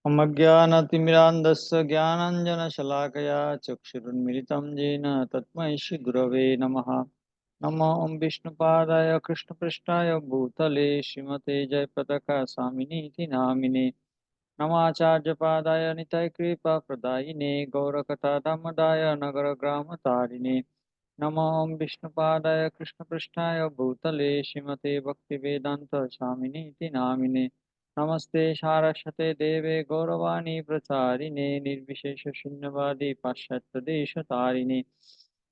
मज्ञानतिमिरान्धस्य ज्ञानाञ्जनशलाकया चक्षुरुन्मिलितं येन तस्मै श्रीगुरवे नमः। नमो ॐ विष्णुपादाय कृष्णपृष्ठाय भूतले श्रीमते जयप्रदका स्वामिनीति नामिने। नमाचार्यपादाय नितायकृपाप्रदायिने गौरकथादामोदाय नगरग्रामतारिणे। नमो ॐ विष्णुपादाय कृष्णपृष्ठाय भूतले श्रीमते भक्तिवेदान्त स्वामिनीति नामिने। नमस्ते सारस्वते देवे गौरवाणी प्रचारिणे निर्विशेषशून्यवादी पाश्चात्यदेशतारिणे।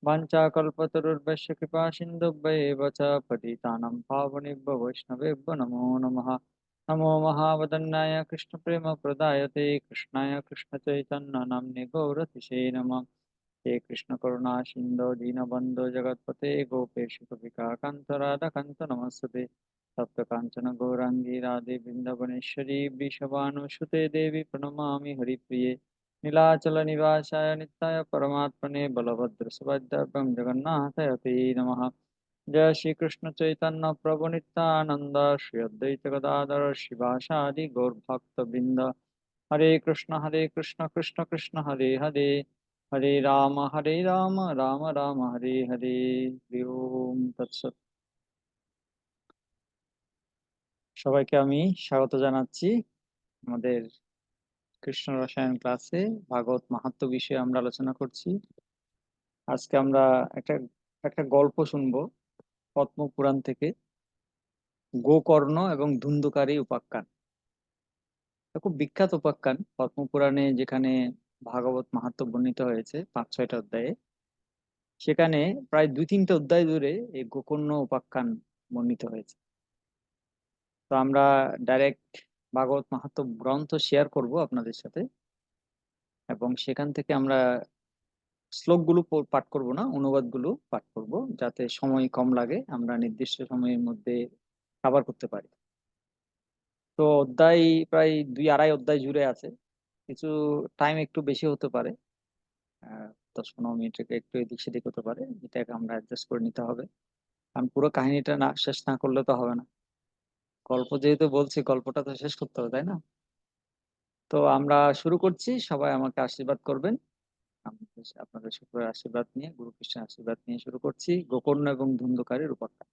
वाञ्छाकल्पतरुर्भ्यश्च कृपासिन्धुभ्येव च पतितानां पावनेभ्यो वैष्णवेभ्यो नमो नमः। नमो महावदन्नाय कृष्णप्रेमप्रदायते कृष्णाय कृष्णचैतन्यनाम्ने गौरतिशे नमः। हे कृष्ण करुणा सिंधु दीनबंधु जगतपते गोपेश गोपिकाकांत राधाकांत नमस्ते। तप्त कांचन गौरांगी राधे वृंदावनेश्वरी वृषभानुसुते देवी प्रणमामि हरिप्रिये। नीलाचल निवासाय नित्याय परमात्मने बलभद्र सुभद्राभ्यां जगन्नाथाय ते नमः। जय श्री कृष्ण चैतन्य प्रभु नित्यानंद श्री अद्वैत गदाधर शिवासादि गौर भक्त बिंद। हरे कृष्ण कृष्ण कृष्ण हरे हरे। हरे राम राम राम हरे हरे। হরি ওম তৎসৎ। সবাইকে আমি স্বাগত জানাচ্ছি আমাদের কৃষ্ণ রসায়ন ক্লাসে। ভাগবত মাহাত্ম্য বিষয়ে আমরা আলোচনা করছি। আজকে আমরা একটা একটা গল্প শুনবো পদ্ম পুরাণ থেকে, গোকর্ণ এবং ধুন্ধুকারী উপাখ্যান। এটা খুব বিখ্যাত উপাখ্যান পদ্ম পুরাণে, যেখানে ভাগবত মাহাত্ম্য বর্ণিত হয়েছে 5-6টা অধ্যায়ে। সেখানে প্রায় 2-3টে অধ্যায় জুড়ে এই গোকর্ণ উপাখ্যান বর্ণিত হয়েছে। তো আমরা ডাইরেক্ট ভাগবত মাহাত্ম্য গ্রন্থ শেয়ার করব আপনাদের সাথে, এবং সেখান থেকে আমরা শ্লোকগুলো পাঠ করব না, অনুবাদগুলো পাঠ করব, যাতে সময় কম লাগে, আমরা নির্দিষ্ট সময়ের মধ্যে কভার করতে পারি। তো অধ্যায় প্রায় 2-2.5 অধ্যায় জুড়ে আছে। কিছু টাইম একটু বেশি হতে পারে, 10-15 মিনিট থেকে একটু এদিক সেদিক হতে পারে, এটাকে আমরা অ্যাডজাস্ট করে নিতে হবে। কারণ পুরো কাহিনীটা না শেষ না করলে তো হবে না। গল্প যেহেতু বলছি, গল্পটা তো শেষ করতে হবে, তাই না? তো আমরা শুরু করছি, সবাই আমাকে আশীর্বাদ করবেন। আপনাদের শুক্রের আশীর্বাদ নিয়ে, গুরু কৃষ্ণের আশীর্বাদ নিয়ে শুরু করছি গোকর্ণ এবং ধুন্ধুকারীর উপাখ্যান।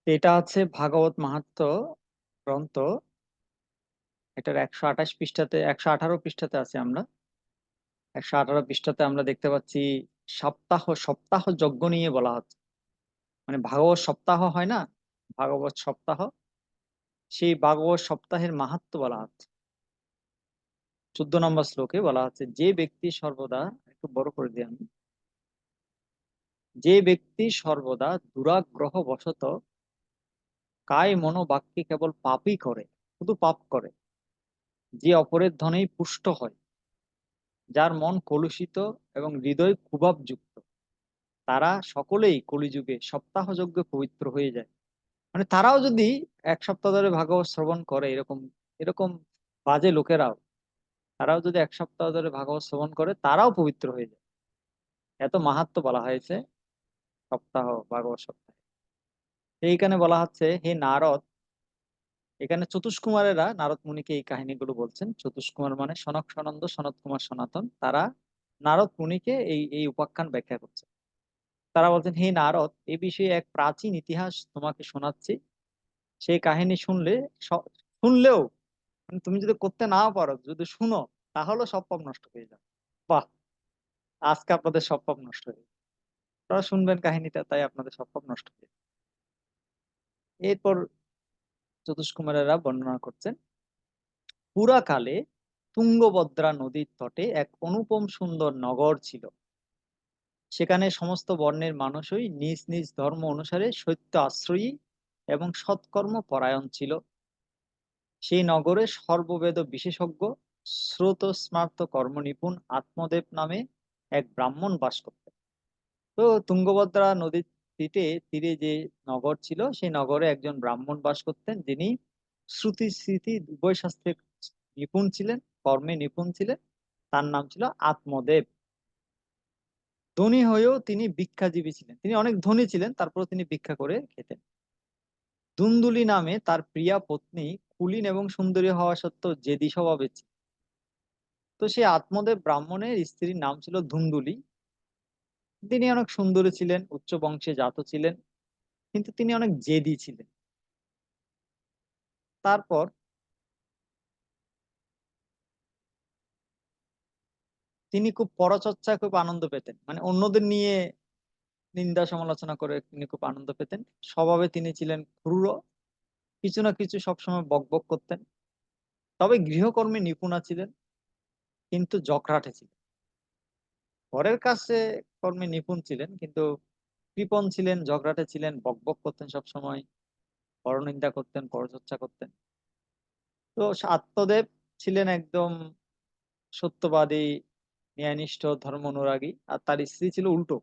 এটা হচ্ছে ভাগবত মাহাত্ম্য গ্রন্থ। এটার 128 পৃষ্ঠাতে, 118 পৃষ্ঠাতে আছে আমরা। 118 পৃষ্ঠাতে আমরা দেখতে পাচ্ছি সপ্তাহ সপ্তাহ যজ্ঞ নিয়ে বলা হচ্ছে। মানে ভাগবত সপ্তাহ হয় না, ভাগবত সপ্তাহ, সেই ভাগবত সপ্তাহের মাহাত্ম্য বলা হচ্ছে। 14 নম্বর শ্লোকে বলা হচ্ছে, যে ব্যক্তি সর্বদা, একটু বড় করে দিই আমি, যে ব্যক্তি সর্বদা দুরাগ্রহ বশত কায় মনোবাক্যে কেবল পাপই করে, শুধু পাপ করে, যে অপরের ধনেই পুষ্ট হয়, যার মন কলুষিত এবং হৃদয় ক্ষুভাবযুক্ত, তারা সকলেই কলিযুগে সপ্তাহযজ্ঞে পবিত্র হয়ে যায়। মানে তারাও যদি 1 সপ্তাহ ধরে ভাগবত শ্রবণ করে, এরকম এরকম বাজে লোকেরাও, তারাও যদি 1 সপ্তাহ ধরে ভাগবত শ্রবণ করে, তারাও পবিত্র হয়ে যায়। এত মাহাত্ম্য বলা হয়েছে সপ্তাহ, ভাগবত সপ্তাহে। এইখানে বলা হচ্ছে, হে নারদ, এখানে চতুষ্কুমারেরা নারদ মুনিকে এই কাহিনীগুলো বলছেন। চতুষ্কুমার মানে সনক সনন্দ, সনত কুমার, সনাতন, তারা নারদ মুনিকে এই এই উপাখ্যান ব্যাখ্যা করছে। তারা বলছেন, হে নারদ, এ বিষয়ে এক প্রাচীন ইতিহাস তোমাকে শোনাচ্ছি। সেই কাহিনী শুনলে, শুনলেও, মানে তুমি যদি করতে না পারো, যদি শুনো, তাহলে সব পাপ নষ্ট হয়ে যাবে। বাহ! আজকে আপনাদের সব পাপ নষ্ট হয়ে যাবে। আপনারা শুনবেন কাহিনীটা, তাই আপনাদের সব পাপ নষ্ট হয়ে যাবে। এরপর চতুষ্কুমারেরা বর্ণনা করছেন, পুরাকালে তুঙ্গভদ্রা নদীর তটে এক অনুপম সুন্দর নগর ছিল। সেখানে সমস্ত বর্ণের মানুষই নিজ নিজ ধর্ম অনুসারে সত্য আশ্রয়ী এবং সৎকর্ম পরায়ণ ছিল। সেই নগরে সর্ববেদ বিশেষজ্ঞ, স্রোত স্মার্ত কর্মনিপুণ আত্মদেব নামে এক ব্রাহ্মণ বাস করতেন। তো তুঙ্গভদ্রা নদীর তীরে যে নগর ছিল, সেই নগরে একজন ব্রাহ্মণ বাস করতেন, যিনি শ্রুতি স্মৃতি উভয় শাস্ত্রে নিপুণ ছিলেন, কর্মে নিপুণ ছিলেন। তার নাম ছিল আত্মদেব। ধনী হয়েও তিনি ভিক্ষাজীবী ছিলেন। তিনি অনেক ধনী ছিলেন, তারপর তিনি ভিক্ষা করে খেতেন। দুন্দুলি নামে তার প্রিয়া পত্নী কুলীন এবং সুন্দরী হওয়া সত্ত্বেও জেদি স্বভাবের ছিল। তো সেই আত্মদেব ব্রাহ্মণের স্ত্রীর নাম ছিল ধুন্দুলি। তিনি অনেক সুন্দরী ছিলেন, উচ্চ বংশে জাত ছিলেন, কিন্তু তিনি অনেক জেদি ছিলেন। তারপর তিনি খুব পরচর্চায় খুব আনন্দ পেতেন, মানে অন্যদের নিয়ে নিন্দা সমালোচনা করে তিনি খুব আনন্দ পেতেন। স্বভাবে তিনি ছিলেন ক্রূর, কিছু না কিছু সবসময় বকবক করতেন। তবে গৃহকর্মে নিপুণা ছিলেন, কিন্তু জকরাটে ছিলেন। ঘরের কাছে কর্মে নিপুণ ছিলেন, কিন্তু কৃপণ ছিলেন, ঝগড়াটে ছিলেন, বকবক করতেন সবসময়, পরনিন্দা করতেন, পরচর্চা করতেন। তো আত্মদেব ছিলেন একদম সত্যবাদী, ন্যায়নিষ্ঠ, ধর্ম অনুরাগী, আর তার স্ত্রী ছিল উল্টো।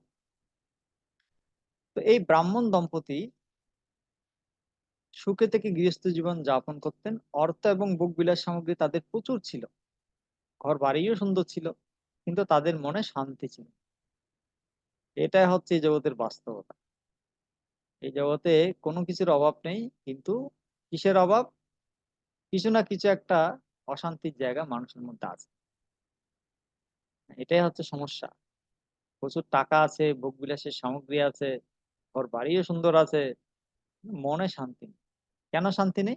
তো এই ব্রাহ্মণ দম্পতি সুখে থেকে গৃহস্থ জীবন যাপন করতেন। অর্থ এবং ভোগবিলাস সামগ্রী তাদের প্রচুর ছিল, ঘর বাড়িও সুন্দর ছিল, কিন্তু তাদের মনে শান্তি ছিল। এটাই হচ্ছে এই জগতের বাস্তবতা। এই জগতে কোনো কিছুর অভাব নেই, কিন্তু কিসের অভাব? কিছু না কিছু একটা অশান্তির জায়গা মানুষের মধ্যে আছে। এটাই হচ্ছে সমস্যা। প্রচুর টাকা আছে, ভোগবিলাসের সামগ্রী আছে, ঘর বাড়িও সুন্দর আছে, মনে শান্তি নেই। কেন শান্তি নেই?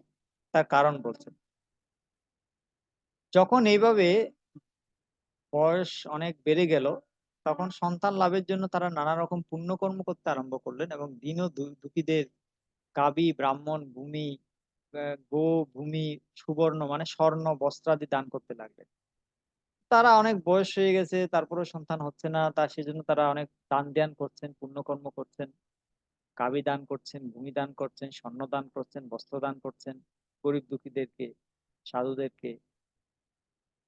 তার কারণ বলছেন। যখন এইভাবে বয়স অনেক বেড়ে গেল, তখন সন্তান লাভের জন্য তারা নানা রকম পুণ্যকর্ম করতে আরম্ভ করলেন, এবং দীন ও দুঃখীদের গাভী, ব্রাহ্মণ, ভূমি, গো, ভূমি, সুবর্ণ মানে স্বর্ণ বস্ত্রাদি দান করতে লাগলেন। তারা অনেক বয়স হয়ে গেছে, তারপরে সন্তান হচ্ছে না, সেজন্য তারা অনেক দান ধ্যান করছেন, পুণ্যকর্ম করছেন, গাভী দান করছেন, ভূমি দান করছেন, স্বর্ণ দান করছেন, বস্ত্র দান করছেন, গরিব দুঃখীদেরকে, সাধুদেরকে।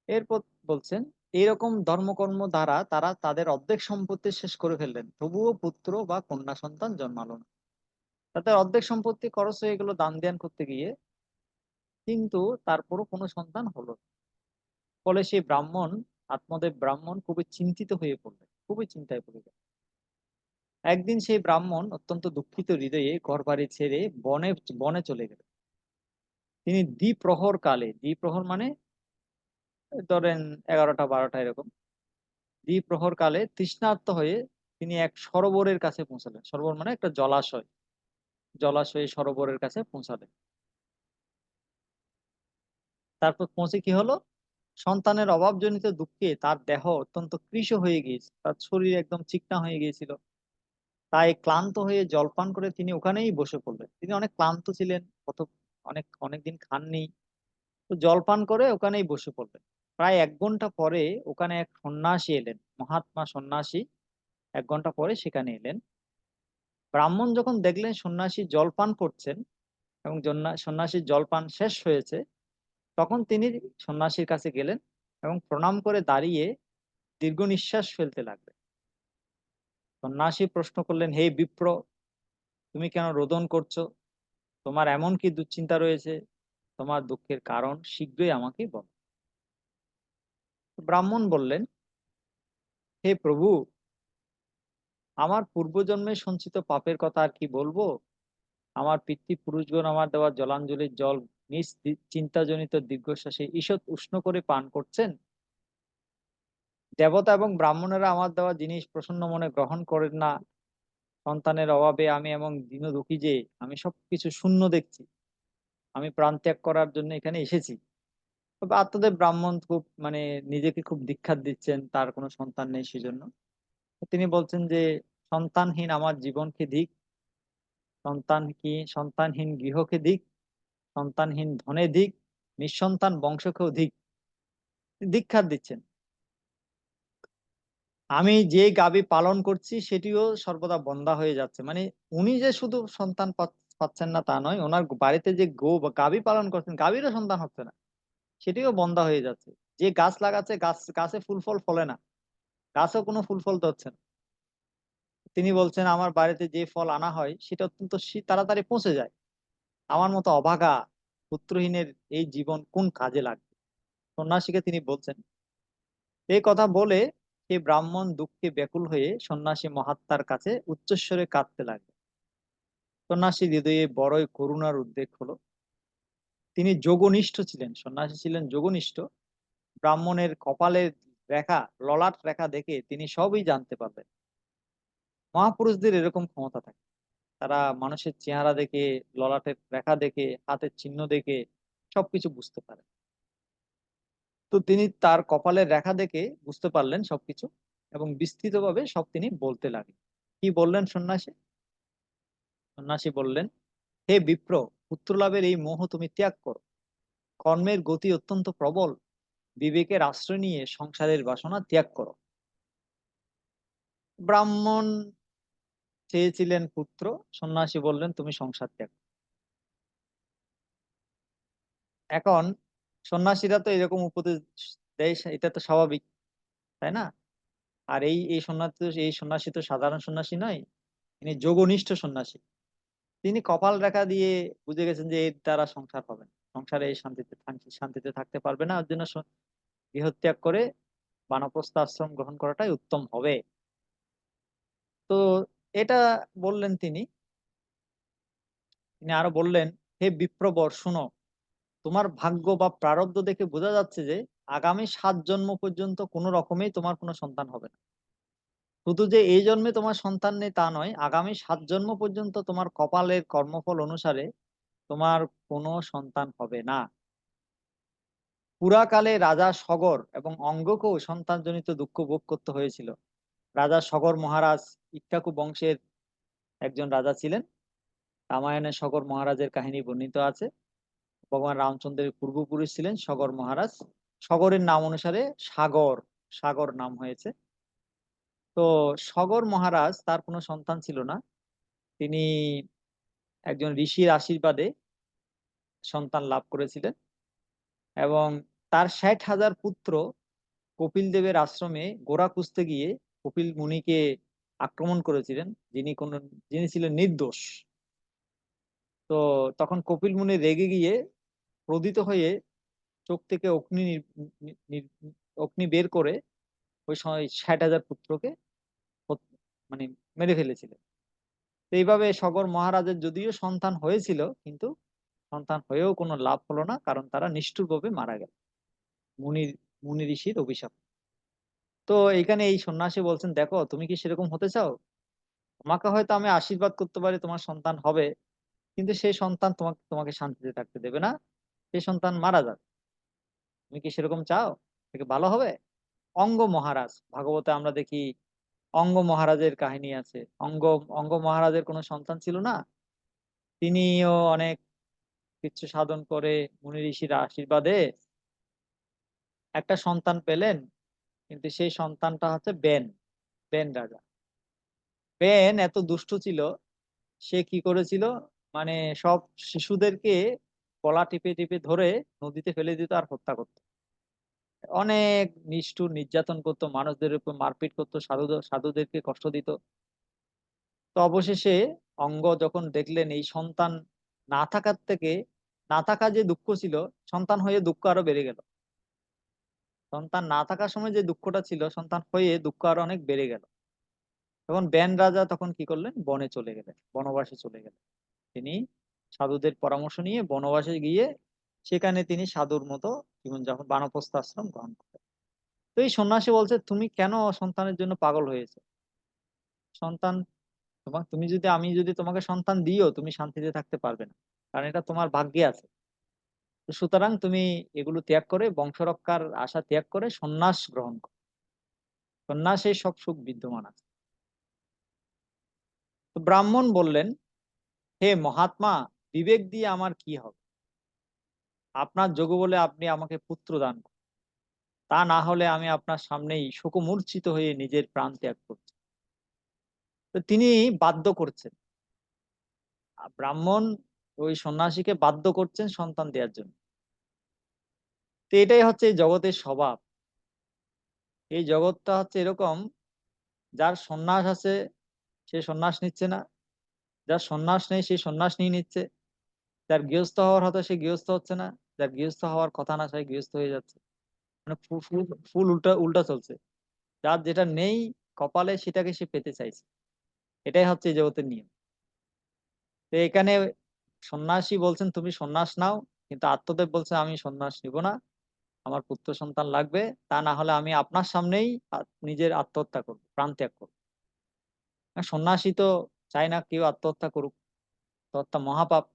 এরপর বলছেন, এইরকম ধর্মকর্ম দ্বারা তারা তাদের অর্ধেক সম্পত্তি শেষ করে ফেললেন, তবুও পুত্র বা কন্যা সন্তান জন্মালো না। তাদের অর্ধেক সম্পত্তি খরচ হয়ে গেল দান ধ্যান করতে গিয়ে, কিন্তু তারপরও কোনো সন্তান হলো না। ফলে সেই ব্রাহ্মণ, আত্মদেব ব্রাহ্মণ, খুবই চিন্তিত হয়ে পড়লেন, খুবই চিন্তায় পড়ে গেলেন। একদিন সেই ব্রাহ্মণ অত্যন্ত দুঃখিত হৃদয়ে ঘর বাড়ি ছেড়ে বনে বনে চলে গেলেন। তিনি দ্বিপ্রহর কালে, দ্বিপ্রহর মানে ধরেন 11টা 12টা এরকম, দ্বিপ্রহর কালে তৃষ্ণার্ত হয়ে তিনি এক সরোবরের কাছে পৌঁছালেন। সরোবর মানে একটা জলাশয়, জলাশয়ে সরোবরের কাছে পৌঁছালেন। তারপর পৌঁছে কি হলো? সন্তানের অভাবজনিত দুঃখে তার দেহ অত্যন্ত কৃশ হয়ে গিয়েছে, তার শরীর একদম চিকনা হয়ে গিয়েছিল। তাই ক্লান্ত হয়ে জলপান করে তিনি ওখানেই বসে পড়লেন। তিনি অনেক ক্লান্ত ছিলেন, কত অনেক অনেকদিন খাননি। তো জলপান করে ওখানেই বসে পড়লেন। প্রায় 1 ঘন্টা পরে ওখানে এক সন্ন্যাসী এলেন, মহাত্মা সন্ন্যাসী। 1 ঘন্টা পরে সেখানে এলেন। ব্রাহ্মণ যখন দেখলেন সন্ন্যাসী জলপান করছেন এবং সন্ন্যাসীর জলপান শেষ হয়েছে, তখন তিনি সন্ন্যাসীর কাছে গেলেন এবং প্রণাম করে দাঁড়িয়ে দীর্ঘ নিঃশ্বাস ফেলতে লাগলেন। সন্ন্যাসী প্রশ্ন করলেন, হে বিপ্র, তুমি কেন রোদন করছো? তোমার এমন কি দুশ্চিন্তা রয়েছে? তোমার দুঃখের কারণ শীঘ্রই আমাকে বলো। ব্রাহ্মণ বললেন, হে প্রভু, আমার পূর্বজন্মে সঞ্চিত পাপের কথা আর কি বলবো। আমার পিতৃপুরুষগণ আমার দেওয়া জলাঞ্জলির জল নিজ চিন্তাজনিত দীর্ঘশ্বাসে ঈষৎ উষ্ণ করে পান করছেন। দেবতা এবং ব্রাহ্মণেরা আমার দেওয়া জিনিস প্রসন্ন মনে গ্রহণ করেন না। সন্তানের অভাবে আমি এমন দীন দুঃখী যে আমি সবকিছু শূন্য দেখছি। আমি প্রাণ ত্যাগ করার জন্য এখানে এসেছি। তবে আত্মদেব ব্রাহ্মণ খুব মানে নিজেকে খুব দীক্ষাত দিচ্ছেন, তার কোনো সন্তান নেই সেজন্য। তিনি বলছেন যে, সন্তানহীন আমার জীবনকে দিক, সন্তানহীন গৃহকে দিক, সন্তানহীন ধনে দিক, নিঃসন্তান বংশকেও দিক। দীক্ষা দিচ্ছেন। আমি যে গাভী পালন করছি সেটিও সর্বদা বন্ধা হয়ে যাচ্ছে। মানে উনি যে শুধু সন্তান পাচ্ছেন না তা নয়, ওনার বাড়িতে যে গো বা গাভী পালন করছেন, গাভীরও সন্তান হচ্ছে না, সেটিও বন্ধা হয়ে যাচ্ছে। যে গাছ লাগাচ্ছে, গাছে ফুল ফল ফলে না, গাছেও কোনো ফুল ফল ধরছে না। তিনি বলছেন, আমার বাড়িতে যে ফল আনা হয় সেটা অত্যন্ত তাড়াতাড়ি পচে যায়। আমার মতো অভাগা পুত্রহীনের এই জীবন কোন কাজে লাগবে? সন্ন্যাসীকে তিনি বলছেন। এই কথা বলে সেই ব্রাহ্মণ দুঃখে ব্যাকুল হয়ে সন্ন্যাসী মহাত্মার কাছে উচ্চস্বরে কাঁদতে লাগলো। সন্ন্যাসীর হৃদয়ে বড়ই করুণার উদ্রেক হলো। তিনি যোগনিষ্ঠ ছিলেন, সন্ন্যাসী ছিলেন যোগনিষ্ঠ। ব্রাহ্মণের কপালের রেখা, ললাট রেখা দেখে তিনি সবই জানতে পারবেন। মহাপুরুষদের এরকম ক্ষমতা থাকে, তারা মানুষের চেহারা দেখে, ললাটের রেখা দেখে, হাতের চিহ্ন দেখে সবকিছু বুঝতে পারে। তো তিনি তার কপালের রেখা দেখে বুঝতে পারলেন সবকিছু, এবং বিস্তৃতভাবে সব তিনি বলতে লাগলেন। কি বললেন সন্ন্যাসী? সন্ন্যাসী বললেন, হে বিপ্র, পুত্রলাভের এই মোহ তুমি ত্যাগ করো। কর্মের গতি অত্যন্ত প্রবল, বিবেকের আশ্রয় নিয়ে সংসারের বাসনা ত্যাগ করো। ব্রাহ্মণ চেয়েছিলেন পুত্র, সন্ন্যাসী বললেন তুমি সংসার ত্যাগ করো। এখন সন্ন্যাসীরা তো এরকম উপদেশ দেয়, এটা তো স্বাভাবিক, তাই না? আর এই এই সন্ন্যাসী তো সাধারণ সন্ন্যাসী নয়, তিনি যোগনিষ্ঠ সন্ন্যাসী। তিনি কপাল রেখা দিয়ে বুঝে গেছেন যে এর দ্বারা সংসার হবে না, সংসারে এই শান্তিতে থাকতে পারবে না। ওর জন্য গৃহত্যাগ করে বানপ্রস্থ আশ্রম গ্রহণ করাটাই উত্তম হবে। তো এটা বললেন তিনি। তিনি আরো বললেন, হে বিপ্রবর, শুনো, তোমার ভাগ্য বা প্রারব্ধ দেখে বোঝা যাচ্ছে যে আগামী 7 জন্ম পর্যন্ত কোনো রকমেই তোমার কোনো সন্তান হবে না। শুধু যে এই জন্মে তোমার সন্তান নেই তা নয়, আগামী 7 জন্ম পর্যন্ত তোমার কপালের কর্মফল অনুসারে তোমার কোনো সন্তান হবে না। পুরাকালে রাজা সগর এবং অঙ্গকেও সন্তানজনিত দুঃখ ভোগ করতে হয়েছিল। রাজা সগর মহারাজ ইক্ষ্বাকু বংশের একজন রাজা ছিলেন। রামায়ণে সগর মহারাজের কাহিনী বর্ণিত আছে। ভগবান রামচন্দ্রের পূর্বপুরুষ ছিলেন সগর মহারাজ। সগরের নাম অনুসারে সাগর, সাগর নাম হয়েছে। তো সগর মহারাজ, তার কোনো সন্তান ছিল না। তিনি একজন ঋষির আশীর্বাদে সন্তান লাভ করেছিলেন, এবং তার 60,000 পুত্র কপিল দেবের আশ্রমে গোরা খুঁজতে গিয়ে কপিল মুনিকে আক্রমণ করেছিলেন, যিনি ছিলেন নির্দোষ। তো তখন কপিল মুনি রেগে গিয়ে ক্রোধিত হয়ে চোখ থেকে অগ্নি বের করে ওই সময় 60,000 পুত্রকে মানে মেরে ফেলেছিলেন। তো এইভাবে সগর মহারাজের যদিও সন্তান হয়েছিল, কিন্তু সন্তান হয়েও কোনো লাভ হলো না, কারণ তারা নিষ্ঠুরভাবে মারা গেল মুনির মুনি ঋষির অভিশাপ। তো এখানে এই সন্ন্যাসী বলছেন, দেখো তুমি কি সেরকম হতে চাও? তোমাকে হয়তো আমি আশীর্বাদ করতে পারি তোমার সন্তান হবে, কিন্তু সেই সন্তান তোমাকে তোমাকে শান্তিতে থাকতে দেবে না, সেই সন্তান মারা যাবে। তুমি কি সেরকম চাও? থেকে ভালো হবে। অঙ্গ মহারাজ, ভাগবতে আমরা দেখি অঙ্গ মহারাজের কাহিনী আছে। অঙ্গ মহারাজের কোনো সন্তান ছিল না। তিনিও অনেক কিছু সাধন করে মুনি ঋষির আশীর্বাদে একটা সন্তান পেলেন, কিন্তু সেই সন্তানটা হচ্ছে বেন রাজা। বেন এত দুষ্ট ছিল, সে কি করেছিল, মানে সব শিশুদেরকে গলা টিপে টিপে ধরে নদীতে ফেলে দিত আর হত্যা করতো। অনেক নিষ্ঠুর নির্যাতন করতো, মানুষদের উপর মারপিট করতো, সাধুদেরকে কষ্ট দিত। তো অবশেষে অঙ্গ যখন দেখলেন এই সন্তান না থাকার থেকে, না থাকা যে দুঃখ ছিল, সন্তান হয়ে দুঃখ আরো বেড়ে গেল। সন্তান না থাকার সময় যে দুঃখটা ছিল, সন্তান হয়ে দুঃখ আরো অনেক বেড়ে গেল। তখন বেন রাজা তখন কি করলেন, বনে চলে গেলেন, বনবাসে চলে গেলেন। তিনি সাধুদের পরামর্শ নিয়ে বনবাসে গিয়ে সেখানে তিনি সাধুর মতো জীবনযাপন, বানপ্রস্থ আশ্রম গ্রহণ করেন। তো এই সন্ন্যাসী বলছে, তুমি কেন সন্তানের জন্য পাগল হয়েছে? সন্তান আমি যদি তোমাকে সন্তান দিও, তুমি শান্তিতে থাকতে পারবে না, কারণ এটা তোমার ভাগ্যে আছে। তো সুতরাং তুমি এগুলো ত্যাগ করে, বংশ রক্ষার আশা ত্যাগ করে সন্ন্যাস গ্রহণ করো। সন্ন্যাসে সব সুখ বিদ্যমান আছে। তো ব্রাহ্মণ বললেন, হে মহাত্মা, বিবেক দিয়ে আমার কি হবে? আপনার যোগ্য বলে আপনি আমাকে পুত্র দান করুন, তা না হলে আমি আপনার সামনেই শোকমূর্ছিত হয়ে নিজের প্রাণ ত্যাগ করছি। তো তিনি বাধ্য করছেন, ব্রাহ্মণ ওই সন্ন্যাসীকে বাধ্য করছেন সন্তান দেওয়ার জন্য। তো এটাই হচ্ছে এই জগতের স্বভাব। এই জগৎটা হচ্ছে এরকম, যার সন্ন্যাস আছে সে সন্ন্যাস নিচ্ছে না, যার সন্ন্যাস নেই সে সন্ন্যাস নিয়ে নিচ্ছে, যার গৃহস্থ হওয়ার হতো সে গৃহস্থ হচ্ছে না, যার গৃহস্থ হওয়ার কথা না সে গৃহস্থ হয়ে যাচ্ছে। মানে ফুল উল্টা উল্টা চলছে। যার যেটা নেই, কপালে সেটাকে সে পেতে চাইছে। এটাই হচ্ছে এই জগতের নিয়ম। তো এখানে সন্ন্যাসী বলছেন তুমি সন্ন্যাস নাও, কিন্তু আত্মদেব বলছে আমি সন্ন্যাস নিব না, আমার পুত্র সন্তান লাগবে, তা না হলে আমি আপনার সামনেই নিজের আত্মহত্যা করবো, প্রাণ ত্যাগ করবো। আর সন্ন্যাসী তো চায় না কেউ আত্মহত্যা করুক, আত্মহত্যা মহাপাপ।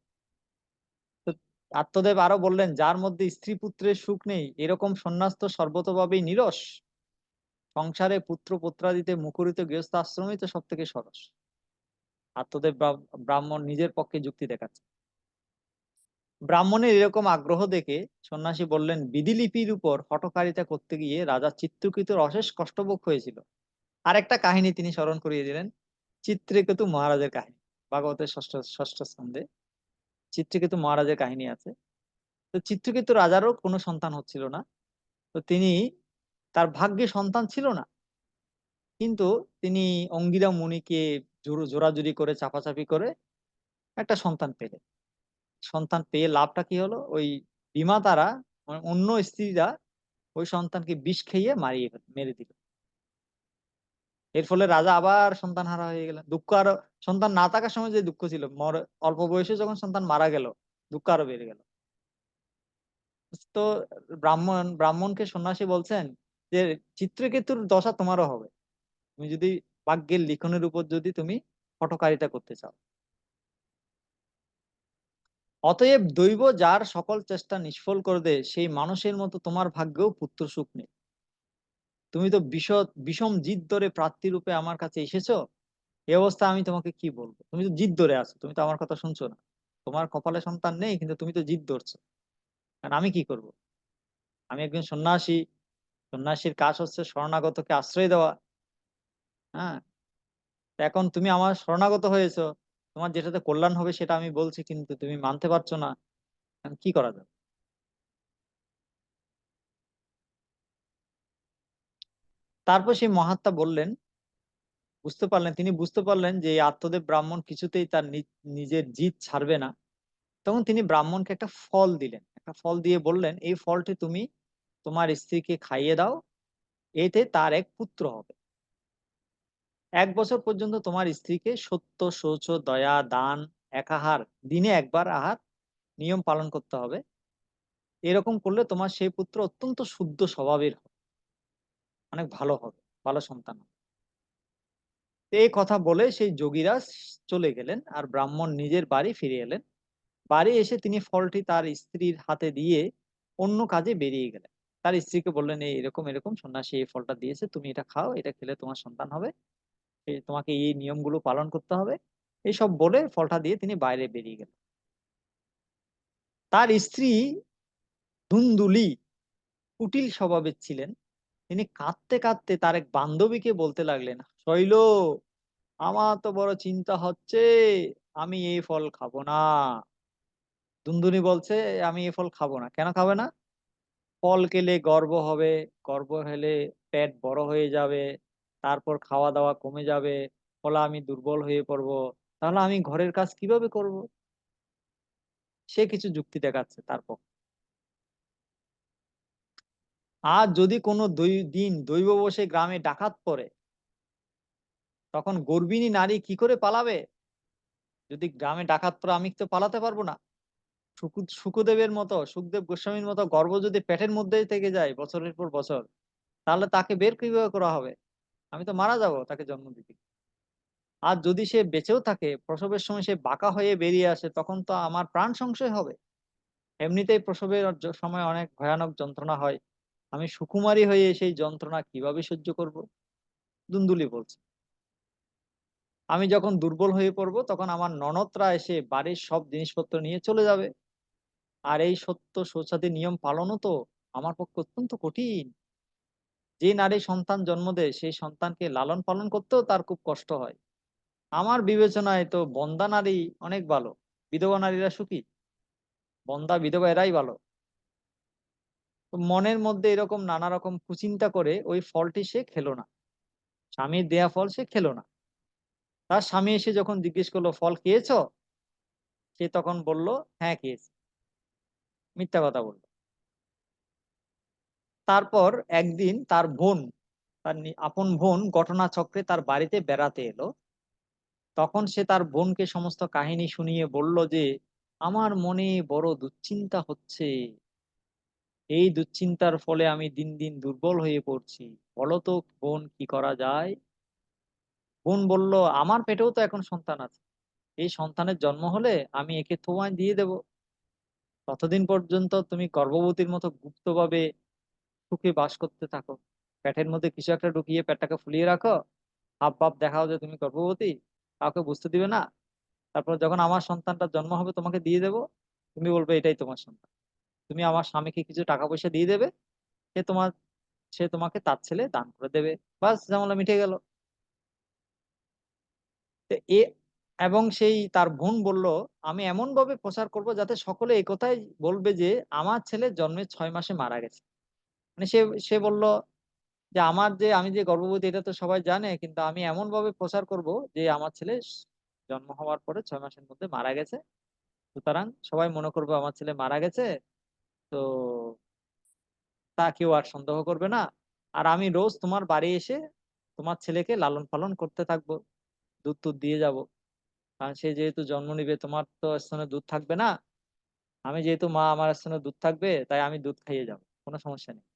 তো আত্মদেব আরো বললেন, যার মধ্যে স্ত্রী পুত্রের সুখ নেই এরকম সন্ন্যাস তো সর্বতভাবেই নিরস। সংসারে পুত্র পুত্রাদিতে মুখরিত গৃহস্থ আশ্রমই তো সব থেকে সরস। আত্মদেব ব্রাহ্মণ নিজের পক্ষে যুক্তি দেখাচ্ছে। ব্রাহ্মণের এরকম আগ্রহ দেখে সন্ন্যাসী বললেন, বিধিলিপির উপর হঠকারিতা করতে গিয়ে রাজা চিত্রকেতুর অশেষ কষ্টভোগ হয়েছিল। আরেকটা কাহিনী তিনি স্মরণ করিয়ে দিলেন, চিত্রকেতু মহারাজের কাহিনী। ভাগবতের ষষ্ঠ ষষ্ঠ স্কন্ধে চিত্রকেতু মহারাজের কাহিনী আছে। তো চিত্রকেতু রাজারও কোনো সন্তান হচ্ছিল না। তো তিনি, তার ভাগ্যে সন্তান ছিল না, কিন্তু তিনি অঙ্গিরা মুনিকে জোরাজুরি করে চাপাচাপি করে একটা সন্তান পেলেন। সন্তান পেয়ে লাভটা কি হলো, ওই বিমাতারা মানে অন্য স্ত্রীরা ওই সন্তানকে বিষ খাইয়ে মেরে দিল। এর ফলে রাজা আবার সন্তান হারা হয়ে গেলেন। দুঃখ আরো, সন্তান না থাকার সময় যে দুঃখ ছিল, অল্প বয়সে যখন সন্তান মারা গেল দুঃখ আরো বেড়ে গেল। তো ব্রাহ্মণকে সন্ন্যাসী বলছেন যে চিত্রকেতুর দশা তোমারও হবে, তুমি যদি ভাগ্যের লিখনের উপর যদি তুমি হঠকারিতা করতে চাও। অতএব দৈব যার সকল চেষ্টা নিষ্ফল করে দেয়, সেই মানুষের মতো তোমার ভাগ্যেও পুত্র সুখ নেই। তুমি তো বিষম জিদ ধরে প্রার্থী রূপে আমার কাছে এসেছো, এই অবস্থা আমি তোমাকে কি বলবো? তুমি তো জিদ ধরে আছো, তুমি তো আমার কথা শুনছো না। তোমার কপালে সন্তান নেই, কিন্তু তুমি তো জিদ ধরছো। কারণ আমি কি করব? আমি একজন সন্ন্যাসী, সন্ন্যাসীর কাজ হচ্ছে শরণাগতকে আশ্রয় দেওয়া। হ্যাঁ, এখন তুমি আমার শরণাগত হয়েছো, তোমার যেটাতে কল্যাণ হবে সেটা আমি বলছি, কিন্তু তুমি মানতে পারছো না। এখন কি করা যাবে? তারপর সেই মহাত্মা বললেন, তিনি বুঝতে পারলেন যে এই আত্মদেব ব্রাহ্মণ কিছুতেই তার নিজের জিদ ছাড়বে না। তখন তিনি ব্রাহ্মণকে একটা ফল দিলেন, একটা ফল দিয়ে বললেন, এই ফলটি তুমি তোমার স্ত্রীকে খাইয়ে দাও, এতে তার এক পুত্র হবে। 1 বছর পর্যন্ত তোমার স্ত্রীকে সত্য শৌচ দয়া দান একাহার, দিনে একবার আহার নিয়ম পালন করতে হবে। এরকম করলে তোমার সেই পুত্র অত্যন্ত শুদ্ধ স্বভাবের হবে, অনেক ভালো হবে, ভালো সন্তান হবে। তো এই কথা বলে সেই যোগীরাজ চলে গেলেন, আর ব্রাহ্মণ নিজের বাড়ি ফিরে এলেন। বাড়ি এসে তিনি ফলটি তার স্ত্রীর হাতে দিয়ে অন্য কাজে বেরিয়ে গেলেন। তার স্ত্রীকে বললেন, এই এরকম এরকম সন্ন্যাসী এই ফলটা দিয়েছে, তুমি এটা খাও, এটা খেলে তোমার সন্তান হবে, তোমাকে এই নিয়মগুলো পালন করতে হবে। এইসব বলে ফলটা দিয়ে তিনি বাইরে বেরিয়ে গেলেন। তার স্ত্রী ধুন্দুলি কুটিল স্বভাবের ছিলেন। তিনি কাঁদতে কাঁদতে তার এক বান্ধবীকে বলতে লাগলেন, শৈল, আমার তো বড় চিন্তা হচ্ছে, আমি এই ফল খাবো না। দুনদুনি বলছে, আমি এই ফল খাবো না। কেন খাবে না? ফল খেলে গর্ব হবে, গর্ব হলে পেট বড় হয়ে যাবে, তারপর খাওয়া দাওয়া কমে যাবে, ফলে আমি দুর্বল হয়ে পড়বো, তাহলে আমি ঘরের কাজ কিভাবে করব? সে কিছু যুক্তি দেখাচ্ছে তারপর। আর যদি কোনো দিন দৈববশে গ্রামে ডাকাত পড়ে, তখন গর্ভিণী নারী কি করে পালাবে? যদি গ্রামে ডাকাত পড়ে আমি তো পালাতে পারবো না। সুখদেব গোস্বামীর মতো গর্ভ যদি পেটের মধ্যেই থেকে যায় বছরের পর বছর, তাহলে তাকে বের কিভাবে করা হবে? আমি তো মারা যাব তাকে জন্ম দিতে। আর যদি সে বেঁচেও থাকে, প্রসবের সময় সে বাঁকা হয়ে বেরিয়ে আসে, তখন তো আমার প্রাণ সংশয় হবে। এমনিতেই প্রসবের সময় অনেক ভয়ানক যন্ত্রণা হয়, আমি সুকুমারী হয়ে সেই যন্ত্রণা কিভাবে সহ্য করব? দুন্দুলি বলছে, আমি যখন দুর্বল হয়ে পড়বো তখন আমার ননদরা এসে বাড়ির সব জিনিসপত্র নিয়ে চলে যাবে। আর এই সত্য শৌচাদি নিয়ম পালনও তো আমার পক্ষে অত্যন্ত কঠিন। যে নারী সন্তান জন্ম দেয় সেই সন্তানকে লালন পালন করতেও তার খুব কষ্ট হয়। আমার বিবেচনায় তো বন্দা নারী অনেক ভালো, বিধবা নারীরা সুখী, বন্দা বিধবা এরাই ভালো। তো মনের মধ্যে এরকম নানা রকম কুচিন্তা করে ওই ফলটি সে খেলো না, স্বামীর দেয়া ফল সে খেলো না। তার স্বামী এসে যখন জিজ্ঞেস করলো, ফল খেয়েছো? সে তখন বলল, হ্যাঁ খেয়েছি, মিথ্যা কথা বললো। তারপর একদিন তার বোন, আপন বোন ঘটনাচক্রে তার বাড়িতে বেড়াতে এলো। তখন সে তার বোনকে সমস্ত কাহিনী শুনিয়ে বলল যে আমার মনে বড় দুশ্চিন্তা হচ্ছে, এই দুশ্চিন্তার ফলে আমি দিন দিন দুর্বল হয়ে পড়ছি। বলো তো বোন, কি করা যায়? বোন বলল, আমার পেটেও তো এখন সন্তান আছে, এই সন্তানের জন্ম হলে আমি একে তোমায় দিয়ে দেব। ততদিন পর্যন্ত তুমি গর্ভবতীর মতো গুপ্তভাবে সুখে বাস করতে থাকো, পেটের মধ্যে কিছু একটা ঢুকিয়ে পেটটাকে ফুলিয়ে রাখো, হাব ভাব দেখাও যে তুমি গর্ভবতী, কাউকে বুঝতে দিবে না। তারপর যখন আমার সন্তানটা জন্ম হবে তোমাকে দিয়ে দেব, তুমি বলবে এটাই তোমার সন্তান। তুমি আমার স্বামীকে কিছু টাকা পয়সা দিয়ে দেবে, সে তোমার সে তোমাকে তার ছেলে দান করে দেবে। বাস, ঝামেলা মিটে গেল। তো এবং সেই তার বোন বলল, আমি এমন ভাবে প্রচার করব যাতে সকলে এই কথাই বলবে যে আমার ছেলে জন্মের 6 মাসে মারা গেছে। মানে সে সে বলল যে আমি যে গর্ভবতী এটা তো সবাই জানে, কিন্তু আমি এমন ভাবে প্রচার করব যে আমার ছেলে জন্ম হওয়ার পরে 6 মাসের মধ্যে মারা গেছে। সুতরাং সবাই মনে করবে আমার ছেলে মারা গেছে, তো তা কেউ আর সন্দেহ করবে না। আর আমি রোজ তোমার বাড়ি এসে তোমার ছেলেকে লালন পালন করতে থাকবো, দুধ টুধ দিয়ে যাব। কারণ সে যেহেতু জন্ম নিবে, তোমার তো স্তনে দুধ থাকবে না, আমি যেহেতু মা, আমার স্তনে দুধ থাকবে, তাই আমি দুধ খাইয়ে যাবো, কোনো সমস্যা নেই।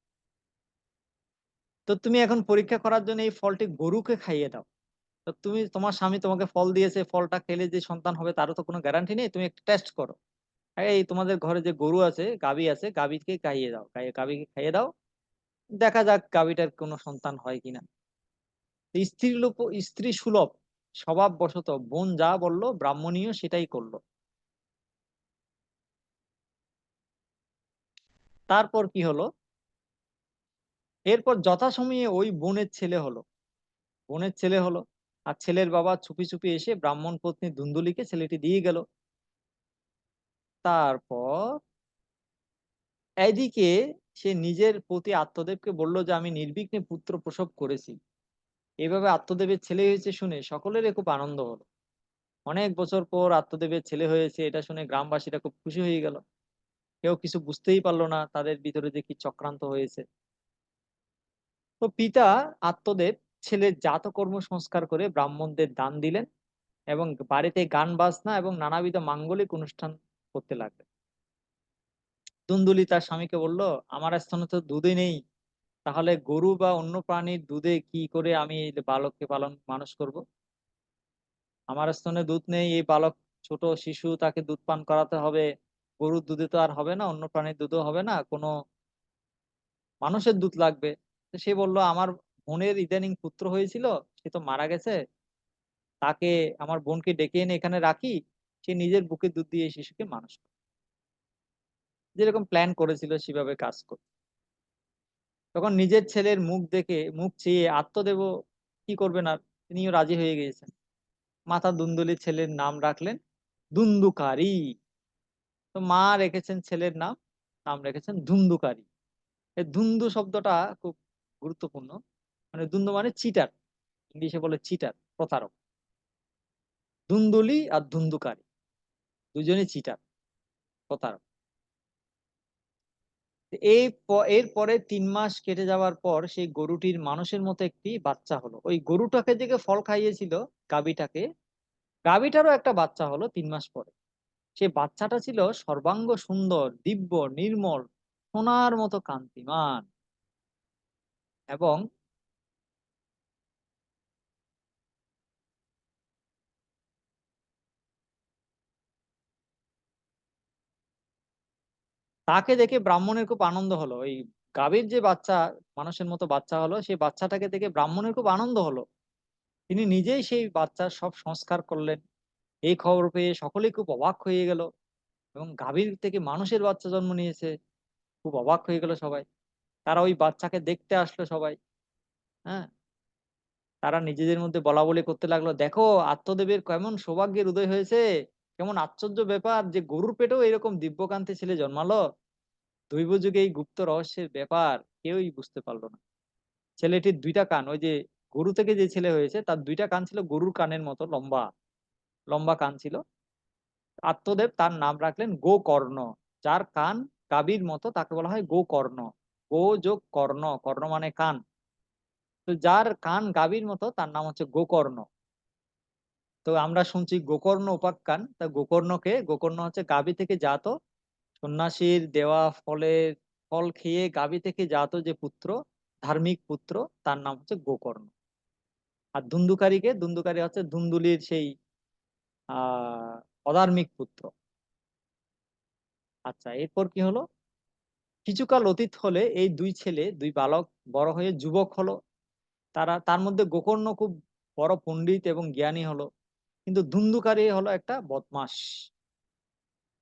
তো তুমি এখন পরীক্ষা করার জন্য এই ফলটি গরুকে খাইয়ে দাও। তো তোমার স্বামী তোমাকে ফল দিয়েছে, ফলটা খেলে যে সন্তান হবে তারও তো কোনো গ্যারান্টি নেই, তুমি একটা টেস্ট করো। এই তোমাদের ঘরে যে গরু আছে, গাভী আছে, গাভীকে খাইয়ে দাও, গাভীকে খাইয়ে দাও, দেখা যাক গাভীটার কোনো সন্তান হয় কিনা। স্ত্রী সুলভ স্বভাব বশত বোন যা বললো, ব্রাহ্মণীয় সেটাই করলো। তারপর কি হলো, এরপর যথাসময়ে ওই বোনের ছেলে হলো। আর ছেলের বাবা চুপি চুপি এসে ব্রাহ্মণ পত্নী ধুন্দুলিকে ছেলেটি দিয়ে গেল। তারপর এইদিকে সে নিজের প্রতি আত্মদেবকে বলল যে আমি নির্বিঘ্নে পুত্র প্রসব করেছি। এভাবে আত্মদেবের ছেলে হয়েছে শুনে সকলেরই খুব আনন্দ হলো। অনেক বছর পর আত্মদেবের ছেলে হয়েছে এটা শুনে গ্রামবাসীরা খুব খুশি হয়ে গেল। কেউ কিছু বুঝতেই পারলো না তাদের ভিতরে যে কি চক্রান্ত হয়েছে। তো পিতা আত্মদেব ছেলের জাতকর্ম সংস্কার করে ব্রাহ্মণদের দান দিলেন এবং বাড়িতে গান বাজনা এবং নানাবিধ মাঙ্গলিক অনুষ্ঠান করতে লাগলেন। দুন্দুলি তার স্বামীকে বলল, আমার স্তনে তো দুধই নেই, তাহলে গরু বা অন্য প্রাণীর দুধে কি করে আমি এই বালককে পালন মানুষ করব? আমার স্তনে দুধ নেই, এই বালক ছোট শিশু, তাকে দুধ পান করাতে হবে। গরুর দুধে তো আর হবে না, অন্য প্রাণীর দুধও হবে না, কোনো মানুষের দুধ লাগবে। তো সে বলল, আমার বোনের ইদানিং পুত্র হয়েছিল, সে তো মারা গেছে, তাকে, আমার বোনকে ডেকে এনে এখানে রাখি, সে নিজের বুকে দুধ দিয়ে এই শিশুকে মানুষ করে। যেরকম প্ল্যান করেছিল সেভাবে কাজ করে। তখন নিজের ছেলের মুখ চেয়ে আত্মদেবও কি করবেন, আর তিনিও রাজি হয়ে গিয়েছেন। মাথা দুন্দুলি ছেলের নাম রাখলেন ধুন্ধুকারী। তো মা রেখেছেন ছেলের নাম, নাম রেখেছেন ধুন্ধুকারী। এই ধুন্ধু শব্দটা খুব গুরুত্বপূর্ণ। মানে ধুন্ধু মানে চিটার, ইংলিশে বলে চিটার, প্রতারক। ধুন্দুলি আর ধুন্ধুকারী দুজনই চিটার, প্রতারক। এরপরে 3 মাস কেটে যাওয়ার পর সেই গরুটির মানুষের মতো একটি বাচ্চা হলো। ওই গরুটাকে যে ফল খাইয়েছিল, গাভীটাকে, গাভীটারও একটা বাচ্চা হলো 3 মাস পরে। সে বাচ্চাটা ছিল সর্বাঙ্গ সুন্দর, দিব্য, নির্মল, সোনার মতো কান্তিমান। এবং তাকে দেখে ব্রাহ্মণের খুব আনন্দ হলো। ওই গাভীর যে বাচ্চা মানুষের মতো বাচ্চা হলো, সেই বাচ্চাটাকে দেখে ব্রাহ্মণের খুব আনন্দ হলো। তিনি নিজেই সেই বাচ্চার সব সংস্কার করলেন। এই খবর পেয়ে সকলেই খুব অবাক হয়ে গেল। এবং গাভীর থেকে মানুষের বাচ্চা জন্ম নিয়েছে, খুব অবাক হয়ে গেল সবাই। তারা ওই বাচ্চাকে দেখতে আসলো সবাই। হ্যাঁ, তারা নিজেদের মধ্যে বলা বলি করতে লাগলো, দেখো আত্মদেবের কেমন সৌভাগ্যের উদয় হয়েছে, কেমন আশ্চর্য ব্যাপার যে গরুর পেটেও এরকম দিব্যকান্তি ছেলে জন্মালো। দৈব যুগে এই গুপ্ত রহস্যের ব্যাপার কেউই বুঝতে পারলো না। ছেলেটির 2টা কান, ওই যে গরু থেকে যে ছেলে হয়েছে তার 2টা কান ছিল গরুর কানের মতো লম্বা, লম্বা কান ছিল। আত্মদেব তার নাম রাখলেন গোকর্ণ। যার কান গাভীর মতো তাকে বলা হয় গোকর্ণ। গো যোগ কর্ণ, কর্ণ মানে কান। তো যার কান গাভীর মতো তার নাম হচ্ছে গোকর্ণ। তো আমরা শুনছি গোকর্ণ উপাখ্যান, তা গোকর্ণ হচ্ছে গাভী থেকে জাত, সন্ন্যাসীর দেওয়া ফল খেয়ে গাভী থেকে জাত যে পুত্র, ধার্মিক পুত্র, তার নাম হচ্ছে গোকর্ণ। আর ধুন্ধুকারী হচ্ছে ধুন্দুলির সেই আহ অধার্মিক পুত্র। আচ্ছা, এরপর কি হলো? কিছুকাল অতীত হলে এই দুই বালক বড় হয়ে যুবক হলো। তার মধ্যে গোকর্ণ খুব বড় পণ্ডিত এবং জ্ঞানী হলো, কিন্তু ধুন্ধুকারী হলো একটা বদমাস।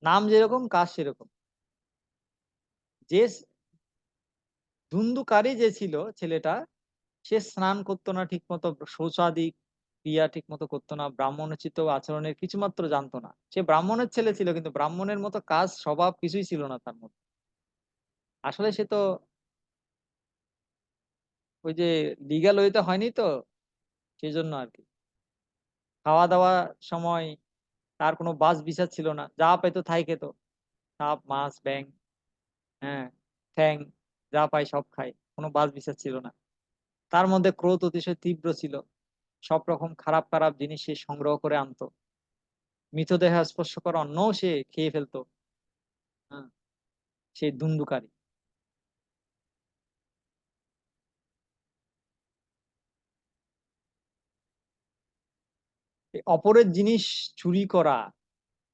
নাম যেরকম কাজ সেরকম। যে ধুন্ধুকারী যে ছিল ছেলেটা, সে স্নান করতো না ঠিক মতো, শৌচাদি ক্রিয়া ঠিক মতো করতো না, ব্রাহ্মণোচিত আচরণের কিছুমাত্র জানতো না। সে ব্রাহ্মণের ছেলে ছিল, কিন্তু ব্রাহ্মণের মতো কাজ স্বভাব কিছুই ছিল না তার মধ্যে। আসলে সে তো ওই যে লিগ্যাল ওয়েতে হয়নি তো, সেই জন্য আর কি। খাওয়া দাওয়া সময় তার কোনো বাছ বিচার ছিল না, যা পেতো তাই খেত। সাপ, মাছ, ব্যাং, হ্যাঁ, ঠ্যাং, যা পায় সব খায়, কোনো বাছ বিচার ছিল না। তার মধ্যে ক্রোধ অতিশয় তীব্র ছিল। সব রকম খারাপ খারাপ জিনিস সে সংগ্রহ করে আনতো। মৃতদেহ স্পর্শ করা অন্নও সে খেয়ে ফেলতো। হ্যাঁ, সেই ধুন্ধুকারী। এই অপরের জিনিস চুরি করা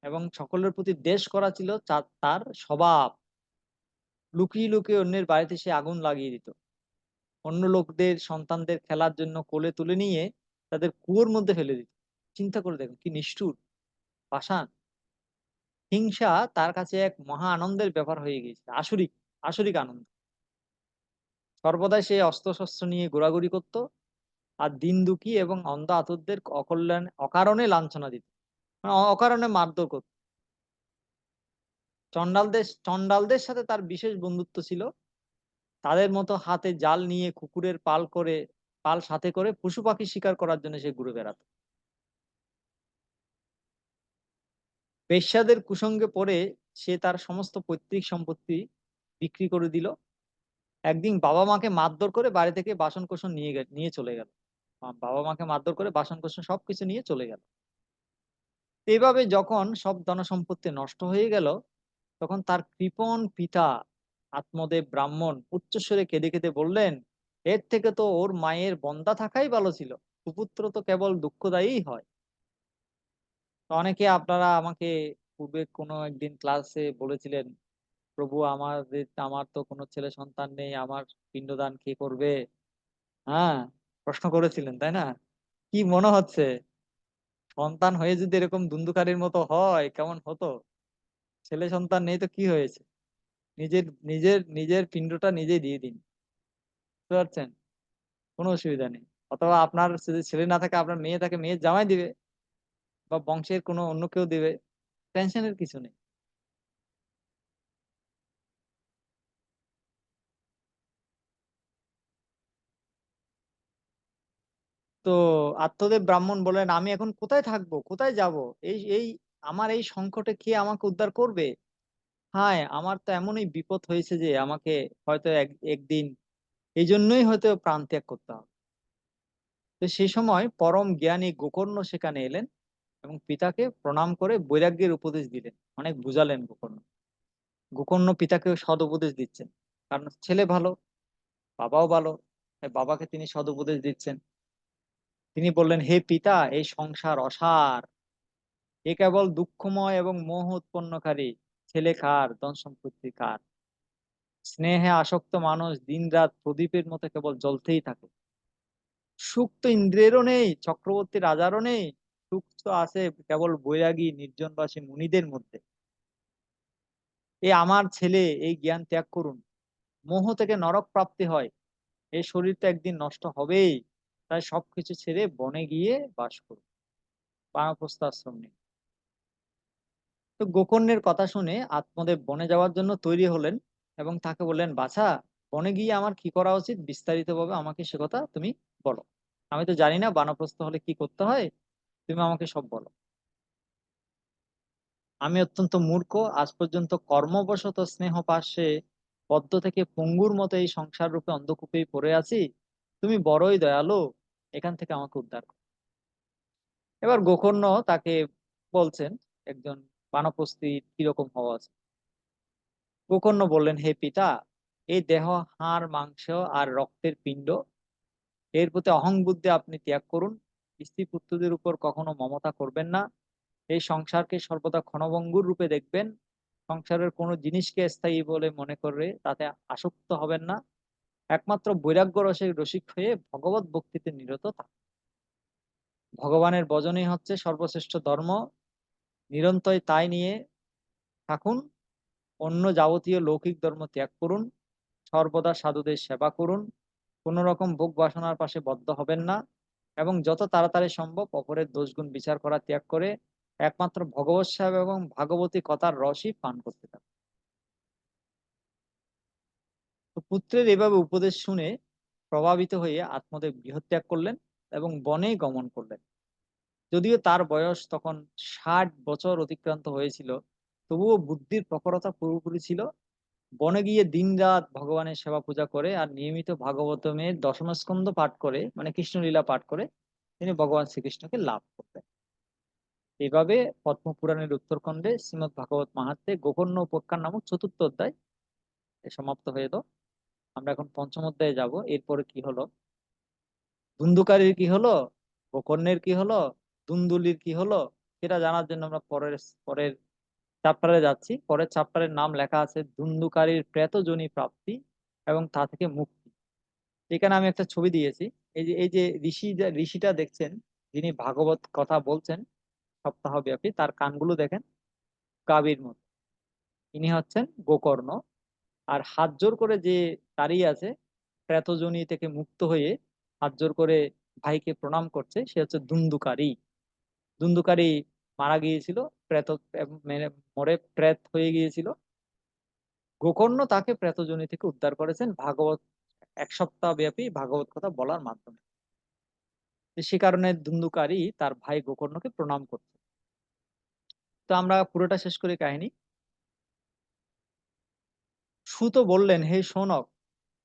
এবং সকলের প্রতি দ্বেষ করা ছিল তার স্বভাব। লুকিয়ে লুকিয়ে অন্যের বাড়িতে সে আগুন লাগিয়ে দিত। অন্য লোকদের সন্তানদের খেলার জন্য কোলে তুলে নিয়ে তাদের কুয়োর মধ্যে ফেলে দিত। চিন্তা করে দেখুন কি নিষ্ঠুর, পাষাণ। হিংসা তার কাছে এক মহা আনন্দের ব্যাপার হয়ে গিয়েছে, আসরিক আসরিক আনন্দ। সর্বদাই সে অস্ত্র শস্ত্র নিয়ে ঘোরাঘুরি করত, আর দিন দুঃখী এবং অন্ধ আতুরদের অকারণে লাঞ্ছনা দিত, মানে অকারণে মারধর করত। চন্ডালদের সাথে তার বিশেষ বন্ধুত্ব ছিল। তাদের মতো হাতে জাল নিয়ে কুকুরের পাল সাথে করে পশু পাখি শিকার করার জন্য সে ঘুরে বেড়াতো। বেশ্যাদের কুসঙ্গে পড়ে সে তার সমস্ত পৈতৃক সম্পত্তি বিক্রি করে দিল। একদিন বাবা মাকে মারধর করে বাড়ি থেকে বাসন কোসন নিয়ে চলে গেল। বাবা মাকে মারধর করে বাসন কোসন সবকিছু নিয়ে চলে গেল। এইভাবে যখন সব ধনসম্পত্তি নষ্ট হয়ে গেল, তখন তার কৃপণ পিতা আত্মদেব ব্রাহ্মণ উচ্চস্বরে কেঁদে কেঁদে বললেন, এর থেকে তো ওর মায়ের বন্দা থাকাই ভালো ছিল। কুপুত্র তো কেবল দুঃখদায়ী হয়। তো অনেকে আপনারা আমাকে পূর্বে কোনো একদিন ক্লাসে বলেছিলেন, প্রভু আমার তো কোনো ছেলে সন্তান নেই, আমার পিণ্ডদান কে করবে? হ্যাঁ, প্রশ্ন করেছিলেন তাই না? কি মনে হচ্ছে, সন্তান হয়ে যদি এরকম ধুন্ধুকারীর মতো হয় কেমন হতো? ছেলে সন্তান নেই তো কি হয়েছে, নিজের নিজের নিজের পিণ্ডটা নিজেই দিয়ে দিন। বুঝতে পারছেন? কোনো অসুবিধা নেই। অথবা আপনার যদি ছেলে না থাকে, আপনার মেয়ে থাকে, মেয়ের জামাই দিবে, বা বংশের কোনো অন্য কেউ দিবে। টেনশনের কিছু নেই। তো আত্মদেব ব্রাহ্মণ বলেন, আমি এখন কোথায় থাকবো, কোথায় যাব? এই এই আমার এই সংকটে কে আমাকে উদ্ধার করবে? হ্যাঁ, আমার তো এমনই বিপদ হয়েছে যে আমাকে হয়তো একদিন এই জন্যই হয়তো প্রাণ ত্যাগ করতে হবে। তো সেই সময় পরম জ্ঞানী গোকর্ণ সেখানে এলেন এবং পিতাকে প্রণাম করে বৈরাগ্যের উপদেশ দিলেন, অনেক বুঝালেন গোকর্ণ। গোকর্ণ পিতাকে সদ উপদেশ দিচ্ছেন, কারণ ছেলে ভালো, বাবাও ভালো, তাই বাবাকে তিনি সদ উপদেশ দিচ্ছেন। তিনি বললেন, হে পিতা, এই সংসার অসার, এ কেবল দুঃখময় এবং মোহ উৎপন্নকারী। ছেলে কার, ধন সম্পত্তি কার? স্নেহে আসক্ত মানুষ দিনরাত প্রদীপের মতো কেবল জ্বলতেই থাকে। সুখ তো ইন্দ্রিয়েরও নেই, চক্রবর্তী রাজারও নেই। সুখ তো আছে কেবল বৈরাগী নির্জনবাসী মুনিদের মধ্যে। এই আমার ছেলে এই জ্ঞান ত্যাগ করুন, মোহ থেকে নরক প্রাপ্তি হয়। এই শরীর তো একদিন নষ্ট হবেই, তাই সবকিছু ছেড়ে বনে গিয়ে বাস করুন, বানপ্রস্থ আশ্রম নেই। তো গোকর্ণের কথা শুনে আত্মদেব বনে যাওয়ার জন্য তৈরি হলেন এবং তাকে বললেন, বাছা, বনে গিয়ে আমার কি করা উচিত বিস্তারিত ভাবে আমাকে সে কথা তুমি বলো। আমি তো জানি না বানপ্রস্থ হলে কি করতে হয়, তুমি আমাকে সব বলো। আমি অত্যন্ত মূর্খ, আজ পর্যন্ত কর্মবশত স্নেহ পাশে বদ্ধ থেকে পঙ্গুর মতো এই সংসার রূপে অন্ধকূপেই পড়ে আছি। তুমি বড়ই দয়ালু, এখান থেকে আমাকে উদ্ধার করো। এবার গোকর্ণ তাকে বলছেন একজন বানপ্রস্থির কিরকম হওয়া আছে। গোকর্ণ বললেন, হে পিতা, এই দেহ হাড় মাংস আর রক্তের পিণ্ড, এর প্রতি অহং বুদ্ধি আপনি ত্যাগ করুন। স্ত্রী পুত্রদের উপর কখনো মমতা করবেন না। এই সংসারকে সর্বদা ক্ষণভঙ্গুর রূপে দেখবেন। সংসারের কোনো জিনিসকে স্থায়ী বলে মনে করে তাতে আসক্ত হবেন না। একমাত্র বৈরাগ্য রসে রসিক হয়ে ভগবত ভক্তিতে নিরত থাকুন। ভগবানের ভজনই হচ্ছে সর্বশ্রেষ্ঠ ধর্ম। নিরন্তর তাই নিয়ে থাকুন। অন্য যাবতীয় লৌকিক ধর্ম ত্যাগ করুন। সর্বদা সাধুদের সেবা করুন। কোন রকম ভোগ বাসনার পাশে বদ্ধ হবেন না এবং যত তাড়াতাড়ি সম্ভব অপরের দোষগুণ বিচার করা ত্যাগ করে একমাত্র ভগবত সেবা এবং ভাগবতী কথার রসই পান করতে থাকুন। তো পুত্রের এভাবে উপদেশ শুনে প্রভাবিত হয়ে আত্মদেব গৃহত্যাগ করলেন এবং বনে গমন করলেন। যদিও তার বয়স তখন 60 বছর অতিক্রান্ত হয়েছিল, তবুও বুদ্ধির প্রখরতা পুরোপুরি ছিল। বনে গিয়ে দিনরাত ভগবানের সেবা পূজা করে আর নিয়মিত ভাগবতমের দশম স্কন্ধ পাঠ করে, মানে কৃষ্ণলীলা পাঠ করে তিনি ভগবান শ্রীকৃষ্ণকে লাভ করতেন। এইভাবে পদ্ম পুরাণের উত্তরখণ্ডে শ্রীমৎ ভাগবত মাহাত্ম্যে গোকর্ণ উপাখ্যান নামক চতুর্থ অধ্যায় সমাপ্ত হয়ে এলো। আমরা এখন পঞ্চম অধ্যায়ে যাব। এরপরে কি হলো, ধুন্ধুকারীর কি হলো, গোকর্ণের কি হলো, দুন্দুলির কি হলো, সেটা জানার জন্য আমরা পরের পরের চ্যাপ্টারে যাচ্ছি। পরের চ্যাপ্টারের নাম লেখা আছে ধুন্ধুকারীর প্রেতযোনি প্রাপ্তি এবং তা থেকে মুক্তি। এখানে আমি একটা ছবি দিয়েছি। এই যে ঋষিটা দেখছেন, যিনি ভাগবত কথা বলছেন সপ্তাহব্যাপী, তার কানগুলো দেখেন গাভীর মতো। ইনি হচ্ছেন গোকর্ণ। আর হাত জোর করে যে দাঁড়িয়ে আছে, প্রেতযোনি থেকে মুক্ত হয়ে হাত জোর করে ভাইকে প্রণাম করছে, সে হচ্ছে ধুন্ধুকারী। ধুন্ধুকারী মারা গিয়েছিল, প্রেত মেরে মরে প্রেত হয়ে গিয়েছিল। গোকর্ণ তাকে প্রেতযোনি থেকে উদ্ধার করেছেন ভাগবত 1 সপ্তাহ ব্যাপী ভাগবত কথা বলার মাধ্যমে। সে কারণে ধুন্ধুকারী তার ভাই গোকর্ণকে প্রণাম করছে। তো আমরা পুরোটা শেষ করি কাহিনী। সুত বললেন, হে শোনক,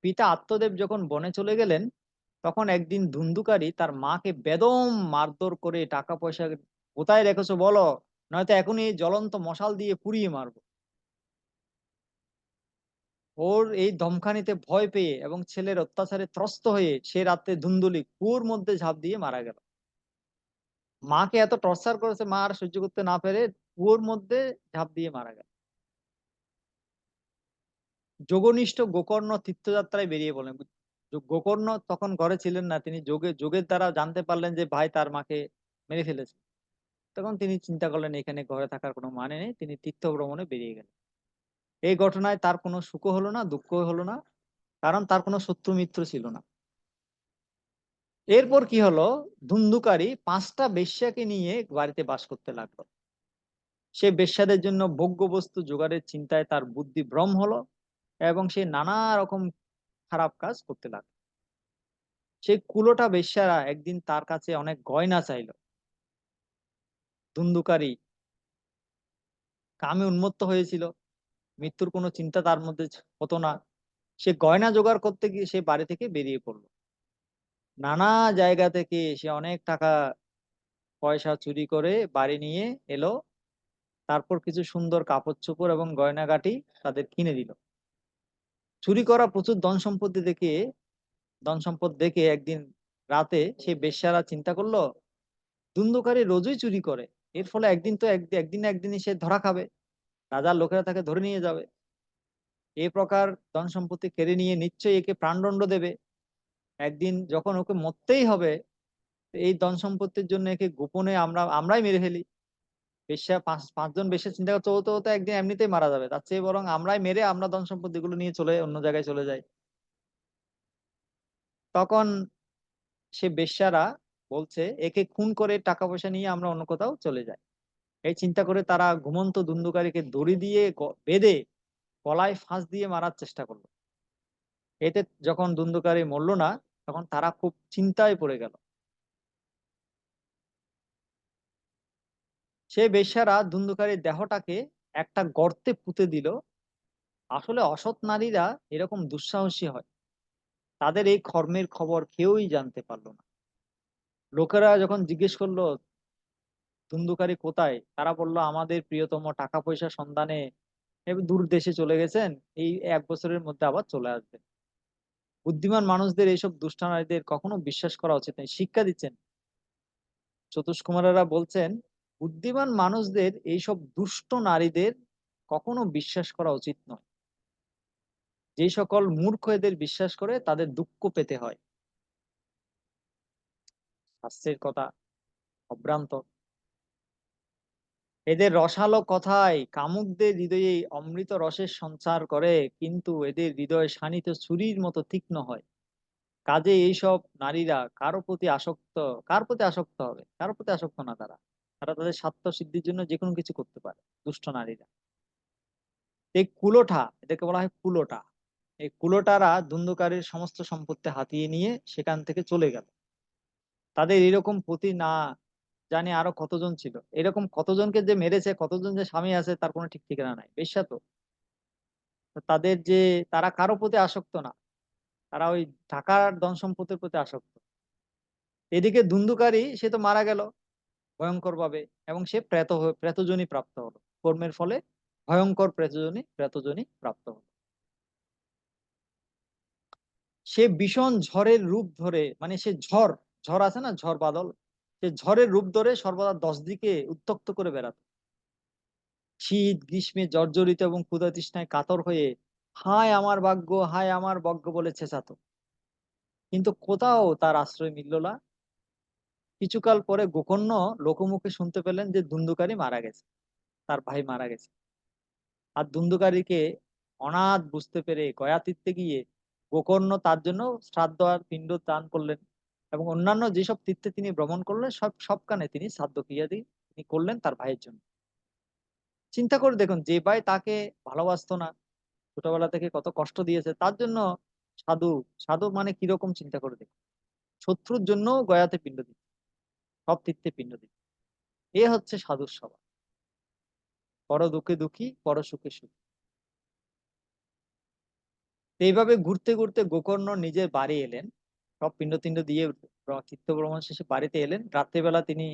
পিতা আত্মদেব যখন বনে চলে গেলেন, তখন একদিন ধুন্ধুকারী তার মাকে বেদম মারধর করে টাকা পয়সা কোথায় রেখেছো বলো, নয়তো এখনই জ্বলন্ত মশাল দিয়ে পুড়িয়ে মারবো। ওর এই ধমকানিতে ভয় পেয়ে এবং ছেলের অত্যাচারে ত্রস্ত হয়ে সে রাতে ধুন্দুলি কুয়োর মধ্যে ঝাঁপ দিয়ে মারা গেল। মাকে এত টর্চার করেছে, মা আর সহ্য করতে না পেরে কুয়োর মধ্যে ঝাঁপ দিয়ে মারা গেল। যোগনিষ্ঠ গোকর্ণ তীর্থযাত্রায় বেরিয়ে পড়লেন। গোকর্ণ তখন ঘরে ছিলেন না, তিনি যোগের দ্বারা জানতে পারলেন যে ভাই তার মাকে মেরে ফেলেছে। তখন তিনি চিন্তা করলেন এখানে ঘরে থাকার কোনো মানে নেই, তিনি তীর্থ ভ্রমণে বেরিয়ে গেলেন। এই ঘটনায় তার কোনো সুখ হলো না, দুঃখ হলো না, কারণ তার কোনো শত্রু মিত্র ছিল না। এরপর কি হলো, ধুন্ধুকারী 5টা বেশ্যাকে নিয়ে বাড়িতে বাস করতে লাগলো। সে বেশ্যাদের জন্য ভোগ্য বস্তু জোগাড়ের চিন্তায় তার বুদ্ধি ভ্রম হলো এবং সে নানা রকম খারাপ কাজ করতে লাগলো। সেই কুলোটা বেশ্যারা একদিন তার কাছে অনেক গয়না চাইলো। ধুন্ধুকারী কামে উন্মত্ত হয়েছিল, মৃত্যুর কোনো চিন্তা তার মধ্যে হতো না। সে গয়না জোগাড় করতে গিয়ে সে বাড়ি থেকে বেরিয়ে পড়লো। নানা জায়গা থেকে সে অনেক টাকা পয়সা চুরি করে বাড়ি নিয়ে এলো। তারপর কিছু সুন্দর কাপড় চোপড় এবং গয়নাগাটি তাদের কিনে দিল। চুরি করা প্রচুর ধন সম্পদ দেখে একদিন রাতে সে বেশ্যারা চিন্তা করলো, ধুন্ধুকারী রোজই চুরি করে, এর ফলে একদিন তো একদিন না একদিনই সে ধরা খাবে, রাজার লোকেরা তাকে ধরে নিয়ে যাবে। এই প্রকার ধন সম্পত্তি কেড়ে নিয়ে নিশ্চয়ই একে প্রাণদণ্ড দেবে। একদিন যখন ওকে মরতেই হবে, এই ধন সম্পত্তির জন্য একে গোপনে আমরাই মেরে ফেলি। পাঁচজন বেশ্যা চিন্তা করছে ও তো একদিন এমনিতেই মারা যাবে, তার চেয়ে বরং আমরাই মেরে আমরা ধন সম্পত্তি গুলো নিয়ে চলে অন্য জায়গায় চলে যাই। তখন সে বেশ্যারা বলছে একে খুন করে টাকা পয়সা নিয়ে আমরা অন্য কোথাও চলে যাই। এই চিন্তা করে তারা ঘুমন্ত ধুন্ধুকারীকে দড়ি দিয়ে বেঁধে গলায় ফাঁস দিয়ে মারার চেষ্টা করলো। এতে যখন ধুন্ধুকারী মরল না, তখন তারা খুব চিন্তায় পড়ে গেল। সে বেশ্যারা ধুন্ধুকারীর দেহটাকে একটা গর্তে পুঁতে দিল। আসলে অসৎ নারীরা এরকম দুঃসাহসী হয়, তাদের এই কর্মের খবর কেউই জানতে পারলো না। লোকেরা যখন জিজ্ঞেস করলো ধুন্ধুকারী কোথায়? তারা বলল আমাদের প্রিয়তম টাকা পয়সা সন্ধানে দূর দেশে চলে গেছেন, এই ১ বছরের মধ্যে আবার চলে আসবেন। বুদ্ধিমান মানুষদের এইসব দুষ্ট নারীদের কখনো বিশ্বাস করা উচিত নয়, শিক্ষা দিচ্ছেন চতুষ কুমারেরা বলছেন। বুদ্ধিমান মানুষদের এইসব দুষ্ট নারীদের কখনো বিশ্বাস করা উচিত নয়। যে সকল মূর্খ এদের বিশ্বাস করে তাদের দুঃখ পেতে হয়। শাস্ত্রের কথা অভ্রান্ত। এদের রসালো কথায় কামুকদের হৃদয়ে অমৃত রসের সঞ্চার করে, কিন্তু এদের হৃদয় শানিত ছুরির মতো তীক্ষ্ণ হয়। কাজে এইসব নারীরা কার প্রতি আসক্ত হবে? কারো প্রতি আসক্ত না তারা। তারা তাদের স্বার্থ সিদ্ধির জন্য যে কোনো কিছু করতে পারে, দুষ্ট নারীরা। এই কুলোঠা, এদেরকে বলা হয় কুলোটা। এই কুলোটারা ধুন্ধুকারীর সমস্ত সম্পত্তি হাতিয়ে নিয়ে সেখান থেকে চলে গেল। তাদের এরকম প্রতি না জানি আরো কতজন ছিল। এরকম কতজনকে যে মেরেছে, কতজন যে স্বামী আছে তার কোনো ঠিক ঠিকানা নাই। বেশ্যা তো। তো তাদের যে তারা কারো প্রতি আসক্ত না। তারা ওই টাকার ধন সম্পত্তির প্রতি আসক্ত। এদিকে ধুন্ধুকারী সে তো মারা গেল ভয়ংকরভাবে, এবং সে প্রেতযোনি প্রাপ্ত হলো। কর্মের ফলে ভয়ংকর প্রেতযোনি প্রাপ্ত হলো। সে ভীষণ ঝড়ের রূপ ধরে, মানে সে ঝড় আছে না, ঝড় বাদল, সে ঝড়ের রূপ ধরে সর্বদা 10 দিকে উত্তক্ত করে বেড়াতো। শীত গ্রীষ্মে জর্জরিত এবং ক্ষুধা তৃষ্ণায় কাতর হয়ে হায় আমার ভাগ্য, হায় আমার ভাগ্য বলে চেঁচাতো। কিন্তু কোথাও তার আশ্রয় মিলল না। কিছুকাল পরে গোকর্ণ লোকমুখে শুনতে পেলেন যে ধুন্ধুকারী মারা গেছে, তার ভাই মারা গেছে। আর ধুন্ধুকারীকে অনাথ বুঝতে পেরে গয়াতীর্থে গিয়ে গোকর্ণ তার জন্য শ্রাদ্ধ আর পিণ্ড দান করলেন, এবং অন্যান্য যেসব তীর্থে তিনি ভ্রমণ করলেন সবখানে তিনি শ্রাদ্ধ ক্রিয়াদি তিনি করলেন তার ভাইয়ের জন্য। চিন্তা করে দেখুন, যে ভাই তাকে ভালোবাসতো না, ছোটবেলা থেকে কত কষ্ট দিয়েছে, তার জন্য সাধু, সাধু মানে কিরকম, চিন্তা করে দেখুন। শত্রুর জন্য গয়াতে পিণ্ড দিত, সব তীর্থে পিণ্ড দিত। এ হচ্ছে সাধুর স্বভাব। পর দুঃখে দুঃখী, পর সুখে সুখী। তো এইভাবে ঘুরতে ঘুরতে গোকর্ণ নিজের বাড়ি এলেন। সব পিণ্ড টিণ্ড দিয়ে তীর্থ ভ্রমণ শেষে বাড়িতে এলেন। রাত্রেবেলা তিনি,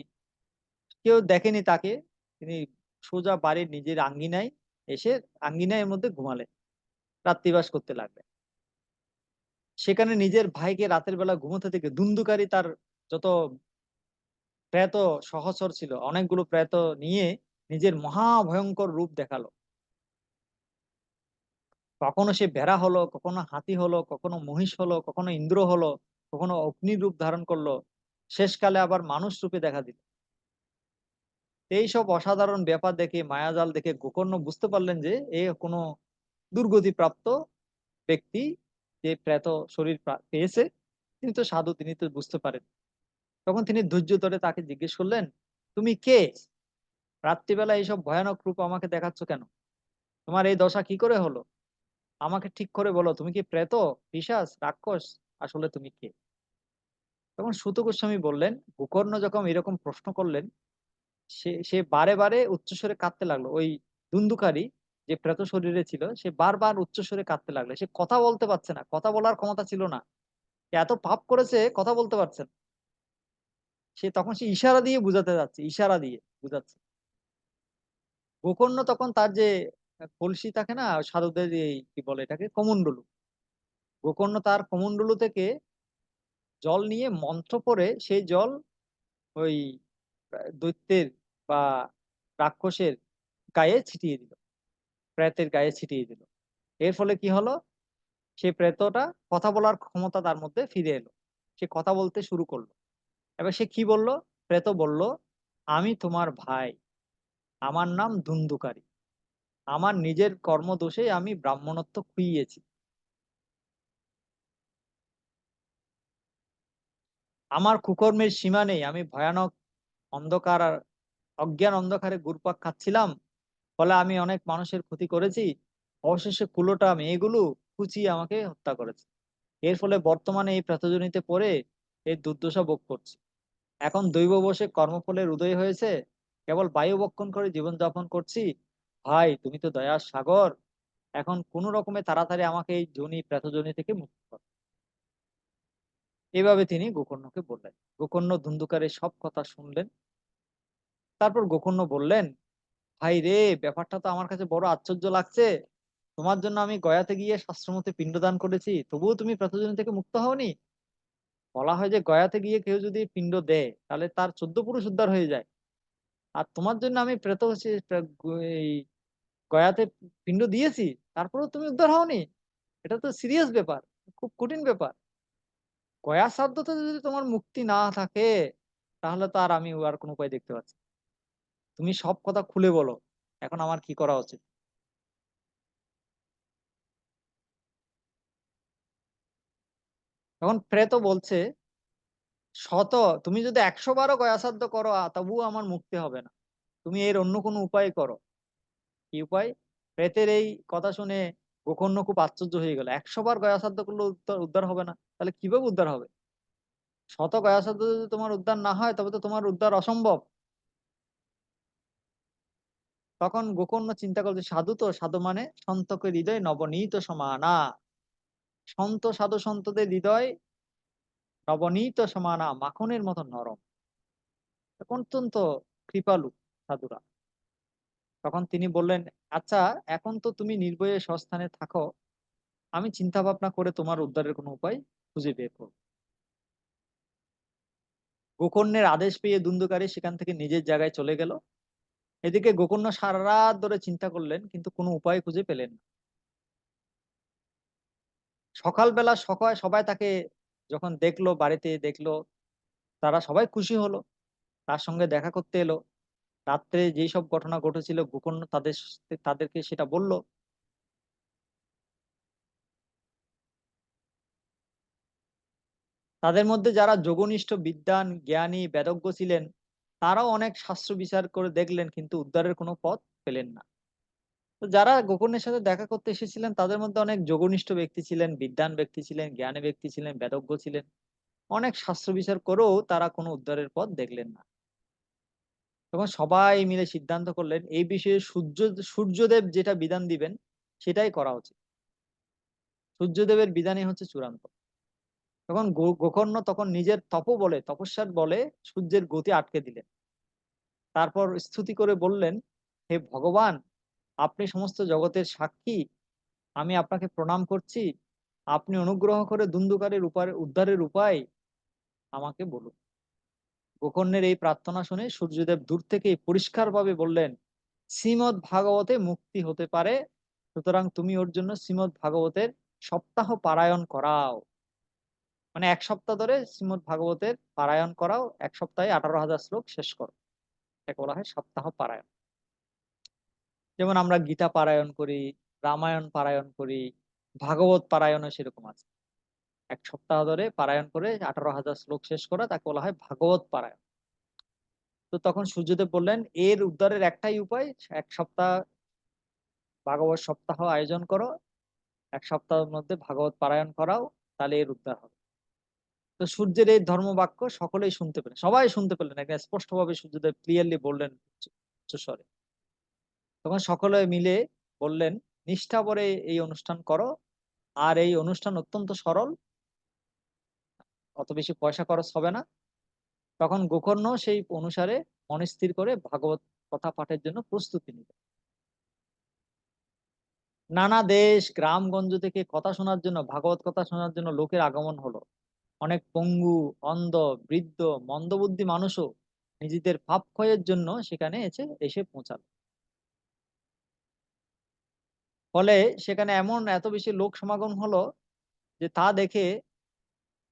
কেউ দেখেনি তাকে, তিনি সোজা বাড়ির নিজের আঙ্গিনায় এসে আঙ্গিনায় এর মধ্যে ঘুমালেন, রাত্রিবাস করতে লাগলেন। সেখানে নিজের ভাইকে রাতের বেলা ঘুমোতে থেকে ধুন্ধুকারী তার যত প্রেত সহচর ছিল, অনেকগুলো প্রেত নিয়ে নিজের মহাভয়ঙ্কর রূপ দেখালো। কখনো সে ভেড়া হলো, কখনো হাতি হলো, কখনো মহিষ হলো, কখনো ইন্দ্র হলো, কখনো অগ্নি রূপ ধারণ করলো, শেষকালে আবার মানুষ রূপে দেখা দিল। এইসব অসাধারণ ব্যাপার দেখে, মায়াজাল দেখে গোকর্ণ বুঝতে পারলেন যে এ কোনো দুর্গতি প্রাপ্ত ব্যক্তি, যে প্রেত শরীর পেয়েছে। তিনি তো সাধু, তিনি তো বুঝতে পারেন। তখন তিনি ধৈর্য ধরে তাকে জিজ্ঞেস করলেন, তুমি কে? রাত্রিবেলা এইসব ভয়ানক রূপ আমাকে দেখাচ্ছ কেন? তোমার এই দশা কি করে হলো? আমাকে ঠিক করে বলো, তুমি কি প্রেত, পিশাচ, রাক্ষস? আসলে তুমি কে? তখন সূত গোস্বামী বললেন, গোকর্ণ যখন এরকম প্রশ্ন করলেন, সে সে বারে বারে উচ্চস্বরে কাঁদতে লাগলো। ওই ধুন্ধুকারী যে প্রেত শরীরে ছিল, সে বারবার উচ্চস্বরে কাঁদতে লাগলো। সে কথা বলতে পারছে না, কথা বলার ক্ষমতা ছিল না। সে এত পাপ করেছে, কথা বলতে পারছে না। সে ইশারা দিয়ে বুঝাতে যাচ্ছে, ইশারা দিয়ে বুঝাচ্ছে। গোকর্ণ তখন তার যে কলসি থাকে না সাধুদের, এই কি বলে এটাকে, কমণ্ডলু। গোকর্ণ তার কমণ্ডলু থেকে জল নিয়ে মন্ত্র পড়ে সেই জল ওই দৈত্যের বা রাক্ষসের গায়ে ছিটিয়ে দিল, প্রেতের গায়ে ছিটিয়ে দিল। এর ফলে কি হলো, সে প্রেতটা কথা বলার ক্ষমতা তার মধ্যে ফিরে এলো। সে কথা বলতে শুরু করলো। এবার সে কি বলল? প্রেত বলল, আমি তোমার ভাই, আমার নাম ধুন্ধুকারী। আমার নিজের কর্মদোষে আমি ব্রাহ্মণত্ব খুইয়েছি। আমার কুকর্মের সীমা নেই। আমি ভয়ানক অন্ধকার আর অজ্ঞান অন্ধকারে ঘুরপাক খাচ্ছিলাম, ফলে আমি অনেক মানুষের ক্ষতি করেছি। অবশেষে কুলোটা মেয়েগুলো কুচিয়ে আমাকে হত্যা করেছে। এর ফলে বর্তমানে এই প্রেতজনিতে পড়ে এই দুর্দশা ভোগ করছি। এখন দৈব বশে কর্মফলের উদয় হয়েছে, কেবল বায়ু বক্ষণ করে জীবনযাপন করছি। ভাই, তুমি তো দয়ার সাগর, এখন কোন রকমে তাড়াতাড়ি আমাকে এই প্রেতজনি থেকে মুক্ত করো। এভাবে তিনি গোকর্ণকে বললেন। গোকর্ণ ধুন্ধুকারের সব কথা শুনলেন। তারপর গোকর্ণ বললেন, ভাই রে, ব্যাপারটা তো আমার কাছে বড় আশ্চর্য লাগছে। তোমার জন্য আমি গয়াতে গিয়ে শাস্ত্রমতে পিণ্ডদান করেছি, তবুও তুমি প্রেতযোনি থেকে মুক্ত হওনি। বলা হয় যে গয়াতে গিয়ে কেউ যদি পিণ্ড দেয় তাহলে তার 14 পুরুষ উদ্ধার হয়ে যায়। আর তোমার জন্য আমি এই গয়াতে পিণ্ড দিয়েছি, তারপরেও তুমি উদ্ধার হওনি। এটা তো সিরিয়াস ব্যাপার, খুব কঠিন ব্যাপার। গয়া শ্রাদ্ধতে যদি তোমার মুক্তি না থাকে, তাহলে তো আর আমি আর কোনো উপায় দেখতে পাচ্ছি না। তুমি সব কথা খুলে বলো, এখন আমার কি করা উচিত। তখন প্রেত বলছে, শত তুমি যদি 100 বারও গয়াসাধ্য করো তবুও আমার মুক্তি হবে না। তুমি এর অন্য কোনো উপায় করো। কি উপায়? প্রেতের এই কথা শুনে গোকর্ণ খুব আশ্চর্য হয়ে গেল। 100 বার গয়াসাধ্য করলে উদ্ধার উদ্ধার হবে না, তাহলে কিভাবে উদ্ধার হবে? শত গয়াসাধ্য যদি তোমার উদ্ধার না হয়, তবে তো তোমার উদ্ধার অসম্ভব। তখন গোকর্ণ চিন্তা করছে, সাধু তো, সাধু মানে সন্তকে হৃদয় নবনীত সমানা। সন্ত সাধু সন্তদের হৃদয় নবনীত সমানা, মাখনের মতো নরম, অত্যন্ত কৃপালু সাধুরা। তখন তিনি বললেন, আচ্ছা, এখন তো তুমি নির্ভয়ে স্বস্থানে থাকো, আমি চিন্তা ভাবনা করে তোমার উদ্ধারের কোনো উপায় খুঁজে বের করব। গোকর্ণের আদেশ পেয়ে ধুন্ধুকারী সেখান থেকে নিজের জায়গায় চলে গেল। এদিকে গোকর্ণ সারা রাত ধরে চিন্তা করলেন, কিন্তু কোনো উপায় খুঁজে পেলেন না। সকালবেলা সকাল সবাই তাকে যখন দেখলো, বাড়িতে দেখলো, তারা সবাই খুশি হলো, তার সঙ্গে দেখা করতে এলো। রাত্রে যেই সব ঘটনা ঘটেছিল গোকর্ণ তাদেরকে সেটা বলল। তাদের মধ্যে যারা যোগনিষ্ঠ বিদ্বান জ্ঞানী বেদজ্ঞ ছিলেন, তারাও অনেক শাস্ত্র বিচার করে দেখলেন, কিন্তু উদ্ধারের কোনো পথ পেলেন না। তো যারা গোকর্ণের সাথে দেখা করতে এসেছিলেন, তাদের মধ্যে অনেক যোগনিষ্ঠ ব্যক্তি ছিলেন, বিদ্বান ব্যক্তি ছিলেন, জ্ঞানী ব্যক্তি ছিলেন, বেদজ্ঞ ছিলেন। অনেক শাস্ত্র বিচার করেও তারা কোনো উদ্ধারের পথ দেখলেন না। তখন সবাই মিলে সিদ্ধান্ত করলেন, এই বিষয়ে সূর্যদেব যেটা বিধান দিবেন সেটাই করা উচিত। সূর্যদেবের বিধানই হচ্ছে চূড়ান্ত। তখন গোকর্ণ তখন নিজের তপবলে, তপস্যার বলে সূর্যের গতি আটকে দিলেন। তারপর স্তুতি করে বললেন, হে ভগবান, আপনি সমস্ত জগতের সাক্ষী, আমি আপনাকে প্রণাম করছি। আপনি অনুগ্রহ করে ধুন্ধুকারের উদ্ধারের উপায় আমাকে বলুন। গোকর্ণের এই প্রার্থনা শুনে সূর্যদেব দূর থেকেই পরিষ্কারভাবে বললেন, শ্রীমৎ ভাগবতে মুক্তি হতে পারে, সুতরাং তুমি ওর জন্য শ্রীমৎ ভাগবতের সপ্তাহ পারায়ণ করাও। মানে 1 সপ্তাহ ধরে শ্রীমৎ ভাগবতের পারায়ণ করাও, 1 সপ্তাহে 18,000 শ্লোক শেষ করো। এটাকে বলা হয় সপ্তাহ পারায়ণ। যেমন আমরা গীতা পারায়ণ করি, রামায়ণ পারায়ণ করি, ভাগবত পারায়ণও সেরকম আছে। 1 সপ্তাহ ধরে পারায়ণ করে 18,000 শ্লোক শেষ করা, তাকে বলা হয় ভাগবত পারায়ণ। তো তখন সূর্যদেব বললেন, এর উদ্ধারের একটাই উপায়, 1 সপ্তাহ ভাগবত সপ্তাহ আয়োজন করো, 1 সপ্তাহের মধ্যে ভাগবত পারায়ণ করাও, তাহলে এর উদ্ধার হবে। তো সূর্যের এই ধর্মবাক্য সকলেই শুনতে পেলেন, সবাই শুনতে পেলেন, একদম স্পষ্ট ভাবে সূর্যদেব ক্লিয়ারলি বললেন উচ্চস্বরে। তখন সকলে মিলে বললেন, নিষ্ঠা ভরে এই অনুষ্ঠান করো, আর এই অনুষ্ঠান অত্যন্ত সরল, অত বেশি পয়সা খরচ হবে না। তখন গোকর্ণ সেই অনুসারে মনস্থির করে ভাগবত কথা পাঠের জন্য প্রস্তুতি নিল। নানা দেশ গ্রামগঞ্জ থেকে কথা শোনার জন্য, ভাগবত কথা শোনার জন্য লোকের আগমন হলো। অনেক পঙ্গু, অন্ধ, বৃদ্ধ, মন্দবুদ্ধি মানুষও নিজেদের পাপ ক্ষয়ের জন্য সেখানে এসে পৌঁছালো। ফলে সেখানে এত বেশি লোক সমাগম হলো যে তা দেখে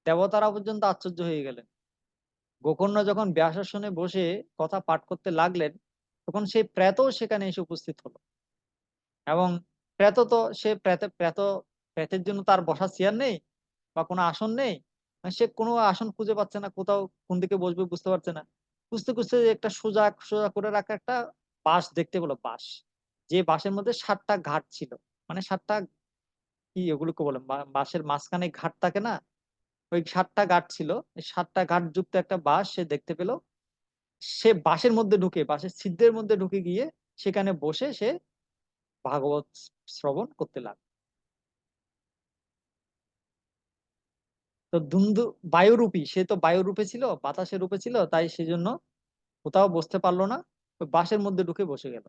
দেবতারা পর্যন্ত আশ্চর্য হয়ে গেলেন। গোকর্ণ যখন ব্যাসাসনে বসে কথা পাঠ করতে লাগলেন, তখন সেই প্রেতও সেখানে এসে উপস্থিত হলো। এবং প্রেত তো সে প্রেতের জন্য তার বসার চেয়ার নেই বা কোনো আসন নেই। সে কোনো আসন খুঁজে পাচ্ছে না, কোথাও কোন দিকে বসবে বুঝতে পারছে না। খুঁজতে খুঁজতে একটা সোজা সোজা করে রাখা একটা বাঁশ দেখতে পেলো, বাঁশ। যে বাঁশের মধ্যে 7টা ঘাট ছিল। মানে 7টা, কি ওগুলোকে বলে, বাঁশের মাঝখানে ঘাট থাকে না, ওই 7টা ঘাট ছিল। এই 7টা ঘাট যুক্ত একটা বাঁশ সে দেখতে পেলো। সে বাঁশের মধ্যে ঢুকে, বাঁশের ছিদ্রের মধ্যে ঢুকে গিয়ে সেখানে বসে সে ভাগবত শ্রবণ করতে লাগলো। তো বায়ুরূপী, সে তো বায়ুরূপে ছিল, বাতাসের রূপে ছিল, তাই সেজন্য কোথাও বসতে পারলো না। ওই বাঁশের মধ্যে ঢুকে বসে গেল।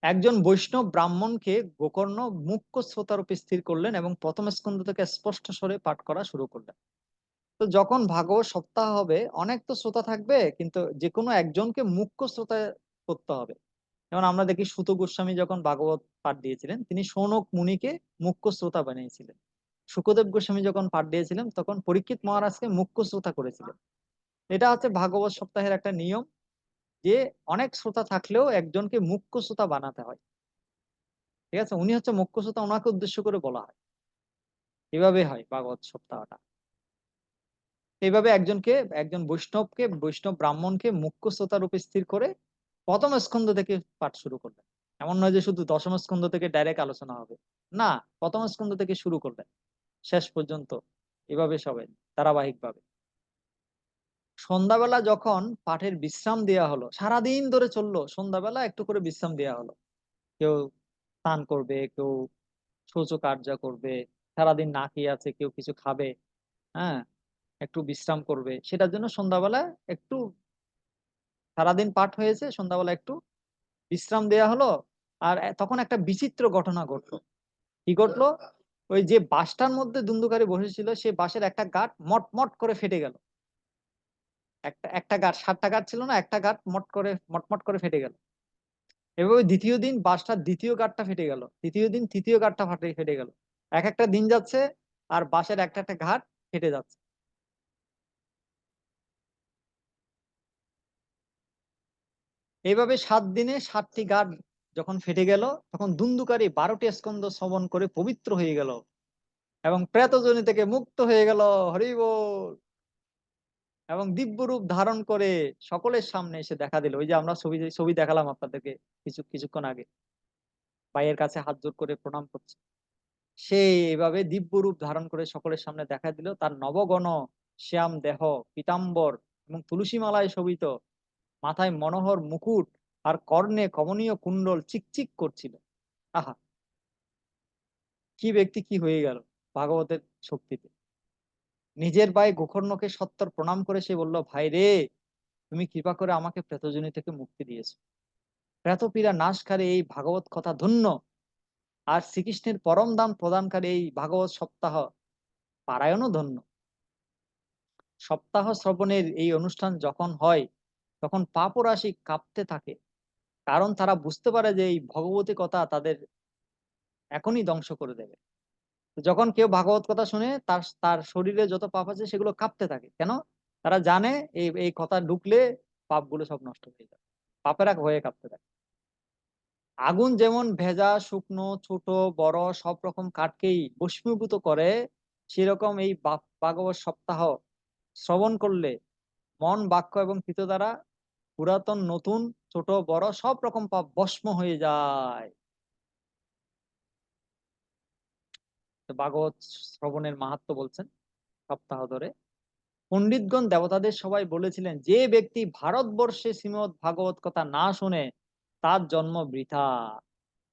একজন বৈষ্ণব ব্রাহ্মণকে গোকর্ণ মুখ্য শ্রোতারূপে স্থির করলেন এবং প্রথম স্কন্ধ থেকে স্পষ্ট স্বরে পাঠ করা শুরু করলেন। তো যখন ভাগবত সপ্তাহ হবে, অনেক তো শ্রোতা থাকবে, কিন্তু যে কোনো একজনকে মুখ্য শ্রোতা করতে হবে। যেমন আমরা দেখি সুত গোস্বামী যখন ভাগবত পাঠ দিয়েছিলেন, তিনি শৌনক মুনিকে মুখ্য শ্রোতা বানিয়েছিলেন। শুকদেব গোস্বামী যখন পাঠ দিয়েছিলেন, তখন পরীক্ষিত মহারাজকে মুখ্য শ্রোতা করেছিলেন। এটা হচ্ছে ভাগবত সপ্তাহের একটা নিয়ম, যে অনেক শ্রোতা থাকলেও একজনকে মুখ্য শ্রোতা বানাতে হয়। ঠিক আছে, উনি হচ্ছে মুখ্য শ্রোতা, ওনাকে উদ্দেশ্য করে বলা হয়। এভাবে হয় ভাগবত সপ্তাহটা। এইভাবে একজন বৈষ্ণবকে, বৈষ্ণব ব্রাহ্মণকে মুখ্য শ্রোতা রূপে স্থির করে প্রথম স্কন্ধ থেকে পাঠ শুরু করলেন। এমন নয় যে শুধু দশম স্কন্ধ থেকে ডাইরেক্ট আলোচনা হবে, না, প্রথম স্কন্ধ থেকে শুরু করলেন শেষ পর্যন্ত, এভাবে সবাই ধারাবাহিক ভাবে। সন্ধ্যাবেলা যখন পাঠের বিশ্রাম দেওয়া হলো, সারাদিন ধরে চললো, সন্ধ্যাবেলা একটু করে বিশ্রাম দেওয়া হলো। কেউ স্নান করবে, কেউ শৌচ কার্য করবে, সারাদিন না খেয়ে আছে, কেউ কিছু খাবে, হ্যাঁ, একটু বিশ্রাম করবে, সেটার জন্য সন্ধ্যাবেলা একটু, সারাদিন পাঠ হয়েছে, সন্ধ্যাবেলা একটু বিশ্রাম দেয়া হলো। আর তখন একটা বিচিত্র ঘটনা ঘটলো। কি ঘটলো? ওই যে বাঁশটার মধ্যে ধুন্ধুকারী বসেছিল, সে বাঁশের একটা গাঁট মট মট করে ফেটে গেল। একটা একটা গাঁট, 7টা গাঁট ছিল না, একটা গাঁট মটমট করে ফেটে গেল। এভাবে দ্বিতীয় দিন বাঁশটার দ্বিতীয় গাঁটটা ফেটে গেল, তৃতীয় দিন তৃতীয় গাঁটটা ফেটে গেল। এক একটা দিন যাচ্ছে, আর বাঁশের একটা একটা ঘাট ফেটে যাচ্ছে। এইভাবে 7 দিনে 7টি গাঁট যখন ফেটে গেল, তখন ধুন্ধুকারী 12টি স্কন্ধ শ্রবণ করে পবিত্র হয়ে গেল এবং প্রেতযোনি থেকে মুক্ত হয়ে গেল। হরি বল। এবং দিব্য রূপ ধারণ করে সকলের সামনে এসে দেখা দিল। ওই যে আমরা ছবি ছবি দেখালাম আপনাদেরকে কিছুক্ষণ আগে, পায়ের কাছে হাত জোড় করে প্রণাম করছে। সে এভাবে দিব্য রূপ ধারণ করে সকলের সামনে দেখা দিল। তার নবগণ শ্যাম দেহ, পীতাম্বর এবং তুলসী মালায় শোভিত, মাথায় মনোহর মুকুট, আর কর্ণে কমনীয় কুণ্ডল চিকচিক করছিল। আহা, কি ব্যক্তি কি হয়ে গেল ভাগবতের শক্তিতে! নিজের ভাই গোকর্ণকে সত্তর প্রণাম করে সে বলল, ভাই রে, তুমি কৃপা করে আমাকে প্রেতযোনি থেকে মুক্তি দিয়েছো। প্রেতপীড়া নাশকারী এই ভাগবত কথা ধন্য, আর শ্রীকৃষ্ণের পরম দাম প্রদানকারী এই ভাগবত সপ্তাহ পারায়ণও ধন্য। সপ্তাহ শ্রবণের এই অনুষ্ঠান যখন হয়, তখন পাপরাশি কাঁপতে থাকে, কারণ তারা বুঝতে পারে যে এই ভগবতী কথা তাদের এখনই ধ্বংস করে দেবে। যখন কেউ ভাগবত কথা শুনে, তার তার শরীরে যত পাপ আছে সেগুলো কাঁপতে থাকে। কেন? তারা জানে এই এই কথা ঢুকলে পাপগুলো সব নষ্ট হয়ে যাবে, পাপেরা ভয়ে কাঁপতে থাকে। আগুন যেমন ভেজা, শুকনো, ছোট, বড় সব রকম কাঠকেই ভস্মীভূত করে, সেরকম এই ভাগবত সপ্তাহ শ্রবণ করলে মন, বাক্য এবং কৃত দ্বারা পুরাতন নতুন, ছোট বড় সব রকম পাপ ভস্ম হয়ে যায়। তো ভাগবত শ্রবণের মাহাত্ম্য বলছেন সপ্তাহ ধরে। পণ্ডিতগণ দেবতাদের সবাই বলেছিলেন, যে ব্যক্তি ভারতবর্ষে শ্রীমদ ভাগবত কথা না শুনে, তার জন্ম বৃথা।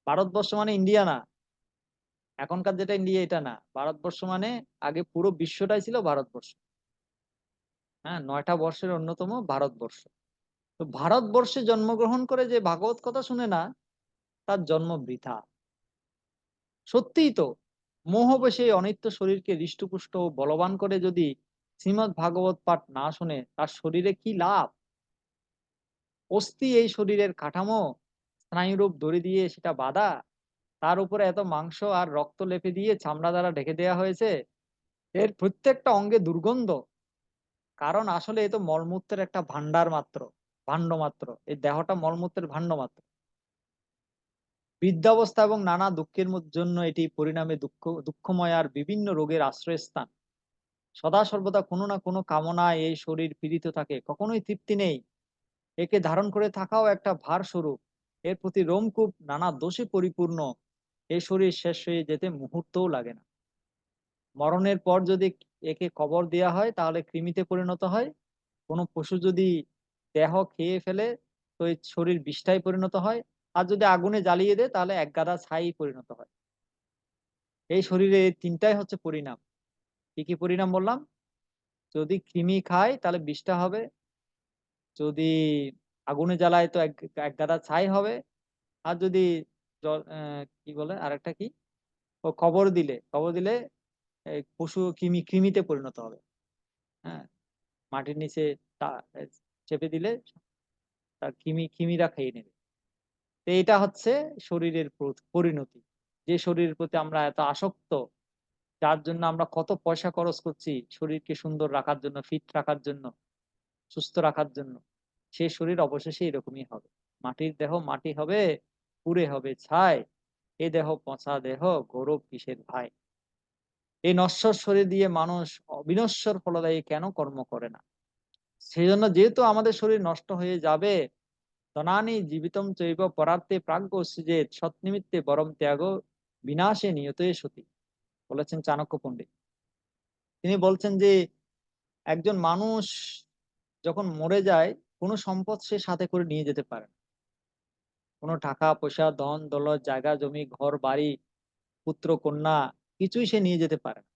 ভারতবর্ষ মানে ইন্ডিয়া না, এখনকার যেটা ইন্ডিয়া এটা না। ভারতবর্ষ মানে আগে পুরো বিশ্বটাই ছিল ভারতবর্ষ। হ্যাঁ, 9টা বর্ষের অন্যতম ভারতবর্ষ। তো ভারতবর্ষে জন্মগ্রহণ করে যে ভাগবত কথা শুনে না, তার জন্ম বৃথা। সত্যিই তো, মোহবশে অনিত্য শরীরকে হৃষ্টপুষ্ট ও বলবান করে যদি শ্রীমদ ভাগবত পাঠ না শুনে, তার শরীরে কি লাভ? অস্থি এই শরীরের কাঠামো, স্নায়ুরূপ দড়ি দিয়ে সেটা বাঁধা, তার উপরে এত মাংস আর রক্ত লেপে দিয়ে চামড়া দ্বারা ঢেকে দেওয়া হয়েছে। এর প্রত্যেকটা অঙ্গে দুর্গন্ধ, কারণ আসলে এ তো মলমূত্রের একটা ভান্ডার মাত্র, ভাণ্ড মাত্র। এই দেহটা মলমূত্রের ভাণ্ড মাত্র। বৃদ্ধাবস্থা এবং নানা দুঃখের জন্য এটি পরিণামে দুঃখময় আর বিভিন্ন রোগের আশ্রয়স্থান। সদা সর্বদা কোনো না কোনো কামনায় এই শরীর পীড়িত থাকে, কখনোই তৃপ্তি নেই। একে ধারণ করে থাকাও একটা ভার স্বরূপ। এর প্রতি রোমকূপ নানা দোষে পরিপূর্ণ। এই শরীর শেষ হয়ে যেতে মুহূর্তও লাগে না। মরণের পর যদি একে কবর দেওয়া হয়, তাহলে কৃমিতে পরিণত হয়। কোনো পশু যদি দেহ খেয়ে ফেলে, তো এই শরীর বিষ্ঠায় পরিণত হয়। আর যদি আগুনে জ্বালিয়ে দেয়, তাহলে এক গাদা ছাই পরিণত হয়। এই শরীরে এই তিনটাই হচ্ছে পরিণাম। কি কি পরিণাম বললাম? যদি কৃমি খায় তাহলে বিষ্ঠা হবে, যদি আগুনে জ্বালায় তো এক এক গাদা ছাই হবে। আর যদি কি বলে আরেকটা কি, ও কবর দিলে এই পশু কৃমিতে পরিণত হবে। হ্যাঁ, মাটির নিচে চেপে দিলে তার কৃমিরা খেয়ে নেবে। তো এটা হচ্ছে শরীরের পরিণতি। যে শরীরের প্রতি আমরা এত আসক্ত, যার জন্য আমরা কত পয়সা খরচ করছি শরীরকে সুন্দর রাখার জন্য, ফিট রাখার জন্য, সুস্থ রাখার জন্য, সেই শরীর অবশেষে এরকমই হবে। মাটির দেহ মাটি হবে, পুড়ে হবে ছাই। এ দেহ পচা দেহ, গৌরব কিসের ভাই। এই নশ্বর শরীর দিয়ে মানুষ অবিনশ্বর ফলদায়ী কেন কর্ম করে না? সেই জন্য যেহেতু আমাদের শরীর নষ্ট হয়ে যাবে, ধনানি জীবিতম চৈব পরার্থে প্রাজ্ঞ সৃজেত সৎনিমিত্তে বরম ত্যাগ বিনাশে নিয়ত সতী, বলেছেন চাণক্য পণ্ডিত। তিনি বলছেন যে একজন মানুষ যখন মরে যায়, কোনো সম্পদ সে সাথে করে নিয়ে যেতে পারে না। কোনো টাকা পয়সা, ধন দৌলত, জায়গা জমি, ঘর বাড়ি, পুত্র কন্যা, কিছুই সে নিয়ে যেতে পারে না।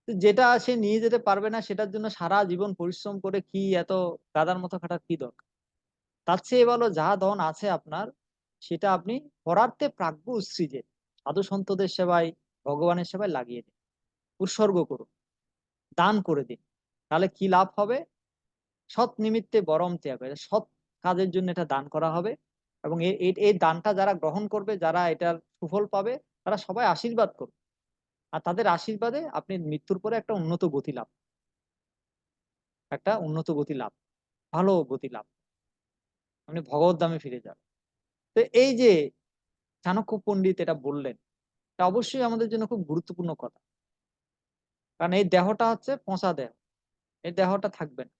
তো যেটা সে নিয়ে যেতে পারবে না, সেটার জন্য সারা জীবন পরিশ্রম করে কি এত গাধার মতো খাটার কি দরকার? তার চেয়ে ভালো যা ধন আছে আপনার, সেটা আপনি পরার্থে প্রাজ্ঞ উৎসৃজে, সাধু সন্তদের সেবায়, ভগবানের সেবায় লাগিয়ে দিন, উৎসর্গ করুন, দান করে দিন। তাহলে কি লাভ হবে? সৎ নিমিত্তে বরম ত্যাগ, সৎ কাজের জন্য এটা দান করা হবে। এবং এই দানটা যারা গ্রহণ করবে, যারা এটার সুফল পাবে, তারা সবাই আশীর্বাদ করবে। আর তাদের আশীর্বাদে আপনি মৃত্যুর পরে একটা উন্নত গতি লাভ, ভালো গতি লাভ, আপনি ভগবত ধামে ফিরে যাবেন। তো এই যে চাণক্য পণ্ডিত এটা বললেন, এটা অবশ্যই আমাদের জন্য খুব গুরুত্বপূর্ণ কথা। কারণ এই দেহটা হচ্ছে পচা দেহ, এই দেহটা থাকবে না।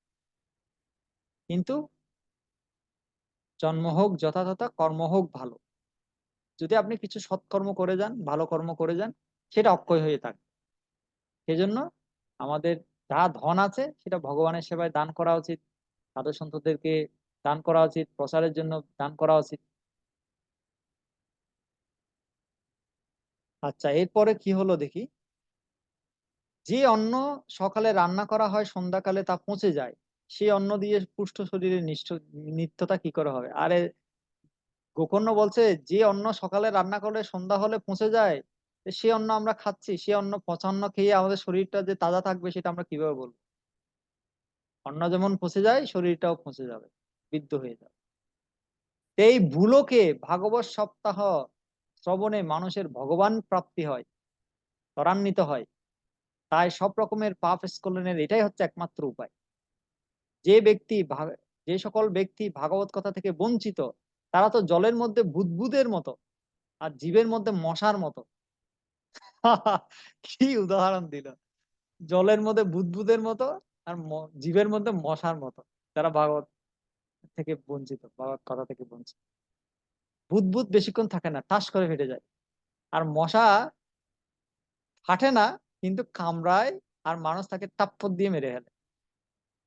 কিন্তু জন্ম হোক যথাযথ, কর্ম হোক ভালো। যদি আপনি কিছু সৎকর্ম করে যান, ভালো কর্ম করে যান, সেটা অক্ষয় হয়ে থাকে। সেজন্য আমাদের যা ধন আছে সেটা ভগবানের সেবায় দান করা উচিত, সাধু সন্তদেরকে দান করা উচিত, প্রচারের জন্য দান করা উচিত। আচ্ছা, এরপরে কি হলো দেখি। যে অন্ন সকালে রান্না করা হয় সন্ধ্যাকালে তা পচে যায়, সেই অন্ন দিয়ে পুষ্ট শরীরের নিত্যতা কি করে হবে? আরে, গোকর্ণ বলছে যে অন্ন সকালে রান্না করলে সন্ধ্যা হলে পচে যায়, সে অন্ন আমরা খাচ্ছি, সে অন্ন পচা অন্ন খেয়ে আমাদের শরীরটা যে তাজা থাকবে সেটা আমরা কিভাবে বলবো? অন্ন যেমন পচে যায়, শরীরটাও পচে যাবে, বৃদ্ধ হয়ে যাবে। এই ভুলোকে ভাগবত সপ্তাহ শ্রবণে মানুষের ভগবান প্রাপ্তি হয়, ত্বরান্বিত হয়। তাই সব রকমের পাপ স্খলনের এটাই হচ্ছে একমাত্র উপায়। যে ব্যক্তি যে সকল ব্যক্তি ভাগবত কথা থেকে বঞ্চিত, তারা তো জলের মধ্যে বুদবুদের মতো, আর জীবের মধ্যে মশার মতো। কি উদাহরণ দিল! জলের মধ্যে বুদবুদের মতো, আর জীবের মধ্যে মশার মতো, যারা ভাগবত থেকে বঞ্চিত, ভাগবত কথা থেকে বঞ্চিত। বুদবুদ বেশিক্ষণ থাকে না, ঠাস করে ফেটে যায়। আর মশা ফাটে না, কিন্তু কামড়ায়, আর মানুষ তাকে টাপ্পর দিয়ে মেরে ফেলে।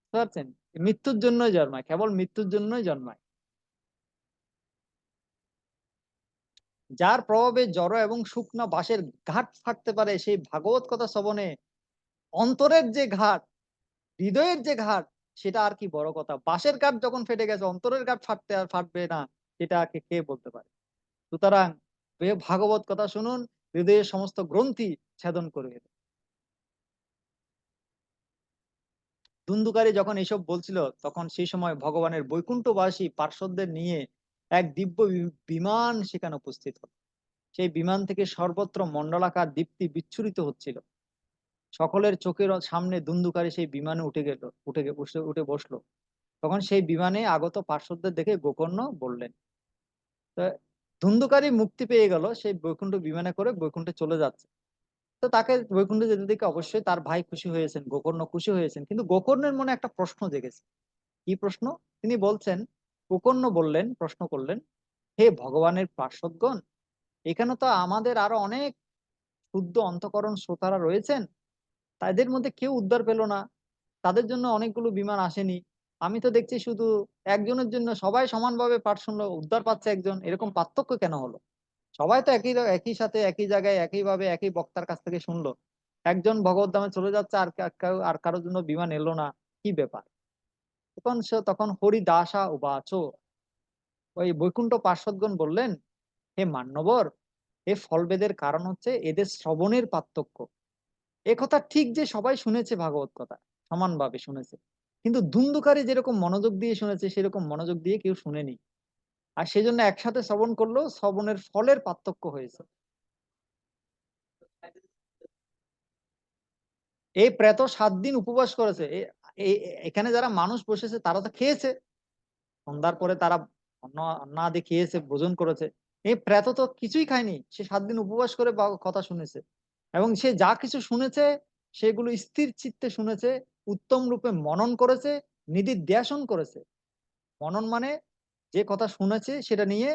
বুঝতে পারছেন? মৃত্যুর জন্যই জন্মায়, কেবল মৃত্যুর জন্যই জন্মায়। যার প্রভাবে জড় এবং শুকনা বাঁশের ঘাট ফাটতে পারে, সেই ভাগবত কথা শ্রবণে অন্তরের যে ঘাট, হৃদয়ের যে ঘাট, সেটা আর কি বড় কথা। বাঁশের ঘাট যখন ফেটে গেছে, অন্তরের ঘাট ফাটবে না, এটা কে বলতে পারে? সুতরাং ভাগবত কথা শুনুন, হৃদয়ের সমস্ত গ্রন্থি ছেদন করবে। ধুন্ধুকারী যখন এসব বলছিল, তখন সেই সময় ভগবানের বৈকুণ্ঠবাসী পার্শ্বদের নিয়ে এক দিব্য বিমান সেখানে উপস্থিত হল। সেই বিমান থেকে সর্বত্র মণ্ডলাকার দীপ্তি বিচ্ছুরিত হচ্ছিল। সকলের চোখের সামনে ধুন্ধুকারী সেই বিমানে উঠে বসলো। তখন সেই বিমানে আগত পার্শ্বদের দেখে গোকর্ণ বললেন, তো ধুন্ধুকারী মুক্তি পেয়ে গেল, সেই বৈকুণ্ঠ বিমানে করে বৈকুণ্ঠে চলে যাচ্ছে। তো তাকে বৈকুণ্ঠে যেতে দেখে অবশ্যই তার ভাই খুশি হয়েছেন, গোকর্ণ খুশি হয়েছেন। কিন্তু গোকর্ণের মনে একটা প্রশ্ন জেগেছে। কি প্রশ্ন? তিনি বলছেন, গোকর্ণ প্রশ্ন করলেন, হে ভগবানের পার্শ্বদগণ, এখানে তো আমাদের আরো অনেক শুদ্ধ অন্তঃকরণ শ্রোতারা রয়েছেন, তাদের মধ্যে কেউ উদ্ধার পেল না, তাদের জন্য অনেকগুলো বিমান আসেনি। আমি তো দেখছি শুধু একজনের জন্য সবাই সমানভাবে পাঠ শুনলো, উদ্ধার পাচ্ছে একজন, এরকম পার্থক্য কেন হলো? সবাই তো একই সাথে একই জায়গায় একইভাবে একই বক্তার কাছ থেকে শুনলো, একজন ভগবত ধামে চলে যাচ্ছে, আর কারোর জন্য বিমান এলো না, কি ব্যাপার? তখন হরিদাসা উবাচ, ওই বৈকুণ্ঠ পার্ষদগণ বললেন, হে মান্যবর, এ ফলভেদের কারণ হচ্ছে এদের শ্রবণের পার্থক্য। এ কথা ঠিক যে সবাই শুনেছে ভাগবত কথা, সমানভাবে শুনেছে, কিন্তু ধুন্ধুকারী যেরকম মনোযোগ দিয়ে শুনেছে সেরকম মনোযোগ দিয়ে কেউ শুনেনি। আর সেজন্য একসাথে শ্রবণ করলেও শ্রবণের ফলের পার্থক্য হয়েছে। এই প্রেত 7 দিন উপবাস করেছে। এখানে যারা মানুষ বসেছে তারা তো খেয়েছে, সন্ধ্যার পরে তারা অন্নাদি খেয়েছে, ভোজন করেছে। এই প্রেত তো কিছুই খায়নি, সে 7 দিন উপবাস করে কথা শুনেছে, এবং সে যা কিছু শুনেছে সেগুলো স্থির চিত্তে শুনেছে, উত্তম রূপে মনন করেছে, নিদিধ্যাসন করেছে। মনন মানে যে কথা শুনেছে সেটা নিয়ে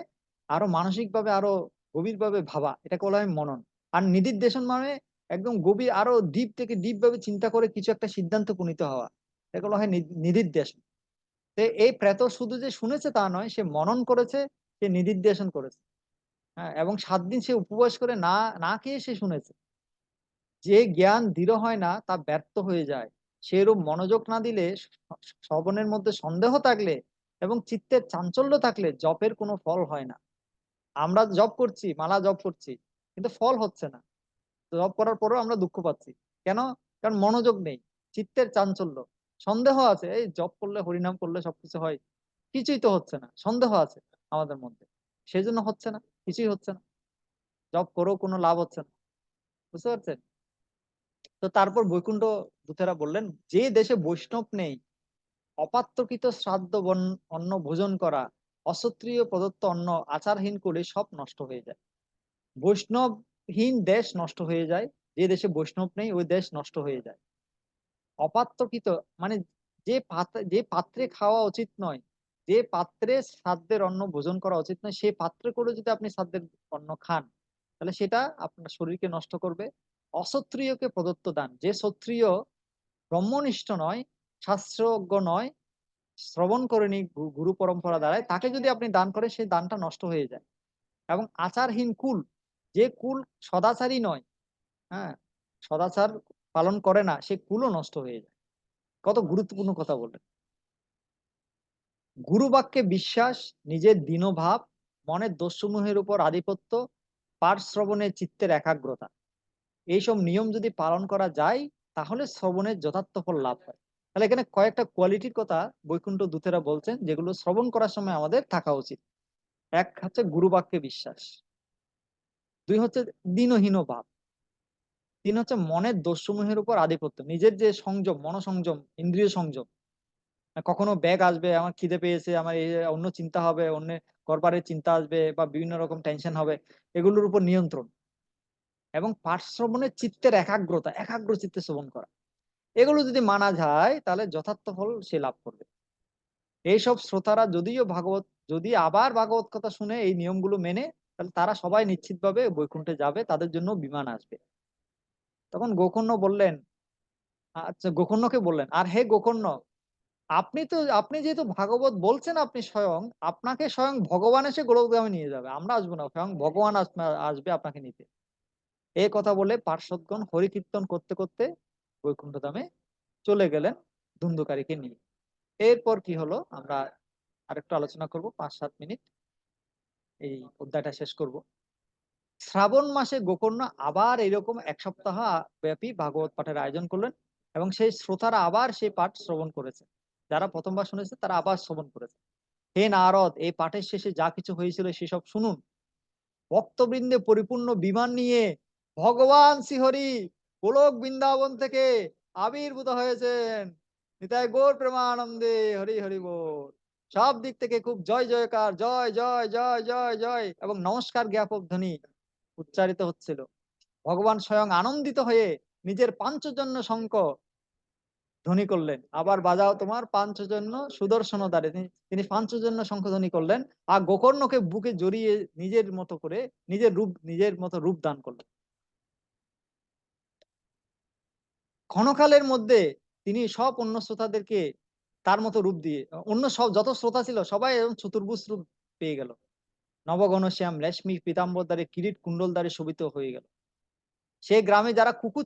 আরো মানসিকভাবে আরো গভীরভাবে ভাবা, এটাকে বলা হয় মনন। আর নিদিধ্যাসন মানে একদম গভীর আরো ডিপ থেকে ডিপ ভাবে চিন্তা করে কিছু একটা সিদ্ধান্ত উপনীত হওয়া, এটাকে বলা হয় নিদিধ্যাসন। এই প্রেত শুধু যে শুনেছে তা নয়, সে মনন করেছে, সে নিদিধ্যাসন করেছে। হ্যাঁ, এবং 7 দিন সে উপবাস করে না না খেয়ে সে শুনেছে। যে জ্ঞান দৃঢ় হয় না তা ব্যর্থ হয়ে যায়। সেরূপ মনোযোগ না দিলে, শ্রবণের মধ্যে সন্দেহ থাকলে এবং চিত্তের চাঞ্চল্য থাকলে জপের কোনো ফল হয় না। আমরা জপ করছি, মালা জপ করছি, কিন্তু ফল হচ্ছে না। জপ করার পরেও আমরা দুঃখ পাচ্ছি। কেন? কারণ মনোযোগ নেই, চিত্তের চাঞ্চল্য, সন্দেহ আছে। এই জপ করলে, হরিনাম করলে সবকিছু হয়, কিছুই তো হচ্ছে না, সন্দেহ আছে আমাদের মধ্যে, সেজন্য হচ্ছে না, কিছুই হচ্ছে না, জব করেও কোনো লাভ হচ্ছে না। বুঝতে পারছেন? তো তারপর বৈকুণ্ঠ দূতেরা বললেন, যে দেশে বৈষ্ণব নেই, অপাত্রকৃত শ্রাদ্ধ অন্ন ভোজন করা, অক্ষত্রিয় প্রদত্ত অন্ন আচারহীন করে সব নষ্ট হয়ে যায়। বৈষ্ণবহীন দেশ নষ্ট হয়ে যায়, যে দেশে বৈষ্ণব নেই ওই দেশ নষ্ট হয়ে যায়। অপাত্রকৃত মানে যে পাত্রে খাওয়া উচিত নয়, যে পাত্রে শ্রাদ্ধের অন্ন ভোজন করা উচিত নয়, সে পাত্রে করে যদি আপনি শ্রাদ্ধের অন্ন খান, তাহলে সেটা আপনার শরীরকে নষ্ট করবে। অক্ষত্রিয়কে প্রদত্ত দান, যে ক্ষত্রিয় ব্রহ্মনিষ্ঠ নয়, শাস্ত্রজ্ঞ নয়, শ্রবণ করেনি গুরু পরম্পরা দ্বারায়, তাকে যদি আপনি দান করেন সেই দানটা নষ্ট হয়ে যায়। এবং আচারহীন কুল, যে কুল সদাচারী নয়, হ্যাঁ, সদাচার পালন করে না, সে কুলও নষ্ট হয়ে যায়। কত গুরুত্বপূর্ণ কথা বললেন। গুরু বাক্যে বিশ্বাস, নিজের দীনভাব, মনের দোষসমূহের উপর আধিপত্য, পাঠ শ্রবণে চিত্তের একাগ্রতা, এইসব নিয়ম যদি পালন করা যায়, তাহলে শ্রবণের যথার্থ ফল লাভ হয়। তাহলে এখানে কয়েকটা কোয়ালিটির কথা বৈকুণ্ঠ দূতেরা বলছেন, যেগুলো শ্রবণ করার সময় আমাদের থাকা উচিত। এক হচ্ছে গুরু বাক্যে বিশ্বাস, দুই হচ্ছে দীনহীন ভাব, তিন হচ্ছে মনের দোষসমূহের উপর আধিপত্য, নিজের যে সংযম, মনোসংযম, ইন্দ্রিয় সংযম। কখনো ব্যাগ আসবে, আমার খিদে পেয়েছে, আমার এই অন্য চিন্তা হবে, অন্য করবারের চিন্তা আসবে, বা বিভিন্ন রকম টেনশন হবে, এগুলোর উপর নিয়ন্ত্রণ। এবং পাঠ শ্রবণের চিত্তের একাগ্রতা, একাগ্র চিত্তে শ্রবণ করা, এগুলো যদি মানা যায় তাহলে যথার্থ ফল সে লাভ করবে। এইসব শ্রোতারা যদি আবার ভাগবত কথা শুনে এই নিয়মগুলো মেনে, তাহলে তারা সবাই নিশ্চিতভাবে বৈকুণ্ঠে যাবে, তাদের জন্য বিমান আসবে। তখন গোকর্ণ বললেন, আচ্ছা, গোকর্ণকে বললেন, আর হে গোকর্ণ, আপনি যেহেতু ভাগবত বলছেন, আপনি স্বয়ং, আপনাকে স্বয়ং ভগবান এসে গোলকধামে নিয়ে যাবে, আমরা আসবো না, স্বয়ং ভগবান আসবে আপনাকে নিতে। এই কথা বলে পার্শ্বদগণ হরিকীর্তন করতে করতে বৈকুণ্ঠ ধামে চলে গেলেন ধুন্ধুকারীকে নিয়ে। এরপর কি হলো আমরা আরেকটু আলোচনা করব, 5-7 মিনিট এই অধ্যায়টা শেষ করব। শ্রাবণ মাসে গোকর্ণ আবার এরকম 1 সপ্তাহ ব্যাপী ভাগবত পাঠের আয়োজন করলেন, এবং সেই শ্রোতারা আবার সেই পাঠ শ্রবণ করেছে। যারা প্রথমবার শুনেছে তারা আবার শ্রবণ করেছে। হে নারদ, এই পাঠের শেষে যা কিছু হয়েছিল সেসব শুনুন। ভক্তবৃন্দে পরিপূর্ণ বিমান নিয়ে ভগবান শ্রীহরি গোলক বৃন্দাবন থেকে আবির্ভূত হয়েছেন। নিতাই গৌর প্রেমানন্দে, হরি হরি বল। সব দিক থেকে খুব জয় জয়কার, জয় জয় জয় জয় জয় এবং নমস্কার জ্ঞাপক ধ্বনি উচ্চারিত হচ্ছিল। ভগবান স্বয়ং আনন্দিত হয়ে নিজের পাঞ্চজন্য শঙ্খ ধ্বনি করলেন, আবার বাজাও তোমার পাঞ্চজন্য সুদর্শন দ্বারে, তিনি পাঞ্চজন্য শঙ্খ ধ্বনি করলেন। আর গোকর্ণকে বুকে জড়িয়ে নিজের মতো করে নিজের মতো রূপ দান করলেন। ক্ষণকালের মধ্যে তিনি সব অন্য শ্রোতাদেরকে তার মতো রূপ দিয়ে, অন্য সব যত শ্রোতা ছিল সবাই এরকম চতুর্ভুজ রূপ পেয়ে গেল। নবঘনশ্যাম রেশমি পীতাম্বর দ্বারে কিরিট কুণ্ডল দ্বারে শোভিত হয়ে গেল। সে গ্রামে যারা কুকুর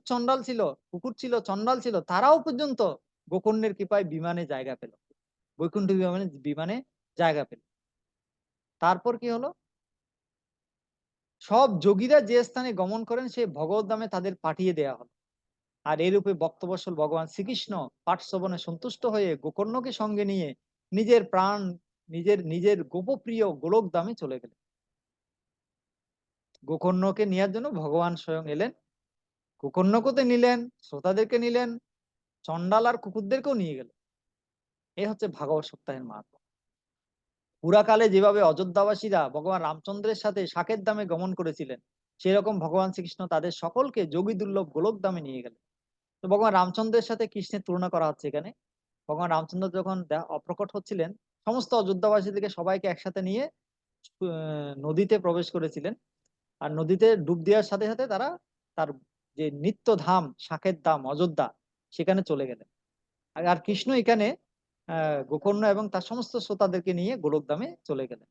ছিল, চন্ডাল ছিল, তারাও পর্যন্ত গোকর্ণের কৃপায় বিমানে জায়গা পেল। বৈকুণ্ঠ বিমানে বিমানে জায়গা পেল। তারপর কি হলো, সব যোগীরা যে স্থানে গমন করেন সেই ভগবত ধামে তাদের পাঠিয়ে দেয়া হলো। আর এরূপে বক্তবৎসল ভগবান শ্রীকৃষ্ণ পাঠ শ্রবণে সন্তুষ্ট হয়ে গোকর্ণকে সঙ্গে নিয়ে নিজের প্রাণ নিজের নিজের গোপপ্রিয় গোলক ধামে চলে গেলেন। গোকর্ণকে নেওয়ার জন্য ভগবান স্বয়ং এলেন, গোকর্ণকে নিলেন, শ্রোতাদেরকে নিলেন, চন্ডাল আর কুকুরদেরকেও নিয়ে গেলেন। এ হচ্ছে ভাগবত সপ্তাহের মাহাত্ম্য। পুরাকালে যেভাবে অযোধ্যাবাসীরা ভগবান রামচন্দ্রের সাথে শাকের দামে গমন করেছিলেন, সেরকম ভগবান শ্রীকৃষ্ণ তাদের সকলকে যোগী দুর্লভ গোলক দামে নিয়ে গেলেন। তো ভগবান রামচন্দ্রের সাথে কৃষ্ণের তুলনা করা হচ্ছে এখানে। ভগবান রামচন্দ্র যখন অপ্রকট হচ্ছিলেন, সমস্ত অযোধ্যাবাসীদেরকে সবাইকে একসাথে নিয়ে নদীতে প্রবেশ করেছিলেন। আর নদীতে ডুব দেওয়ার সাথে সাথে তারা তার যে নিত্য ধাম শাকের ধাম অযোধ্যা, সেখানে চলে গেলেন। আর কৃষ্ণ এখানে গোকর্ণ এবং তার সমস্ত শ্রোতাদেরকে নিয়ে গোলকধামে চলে গেলেন।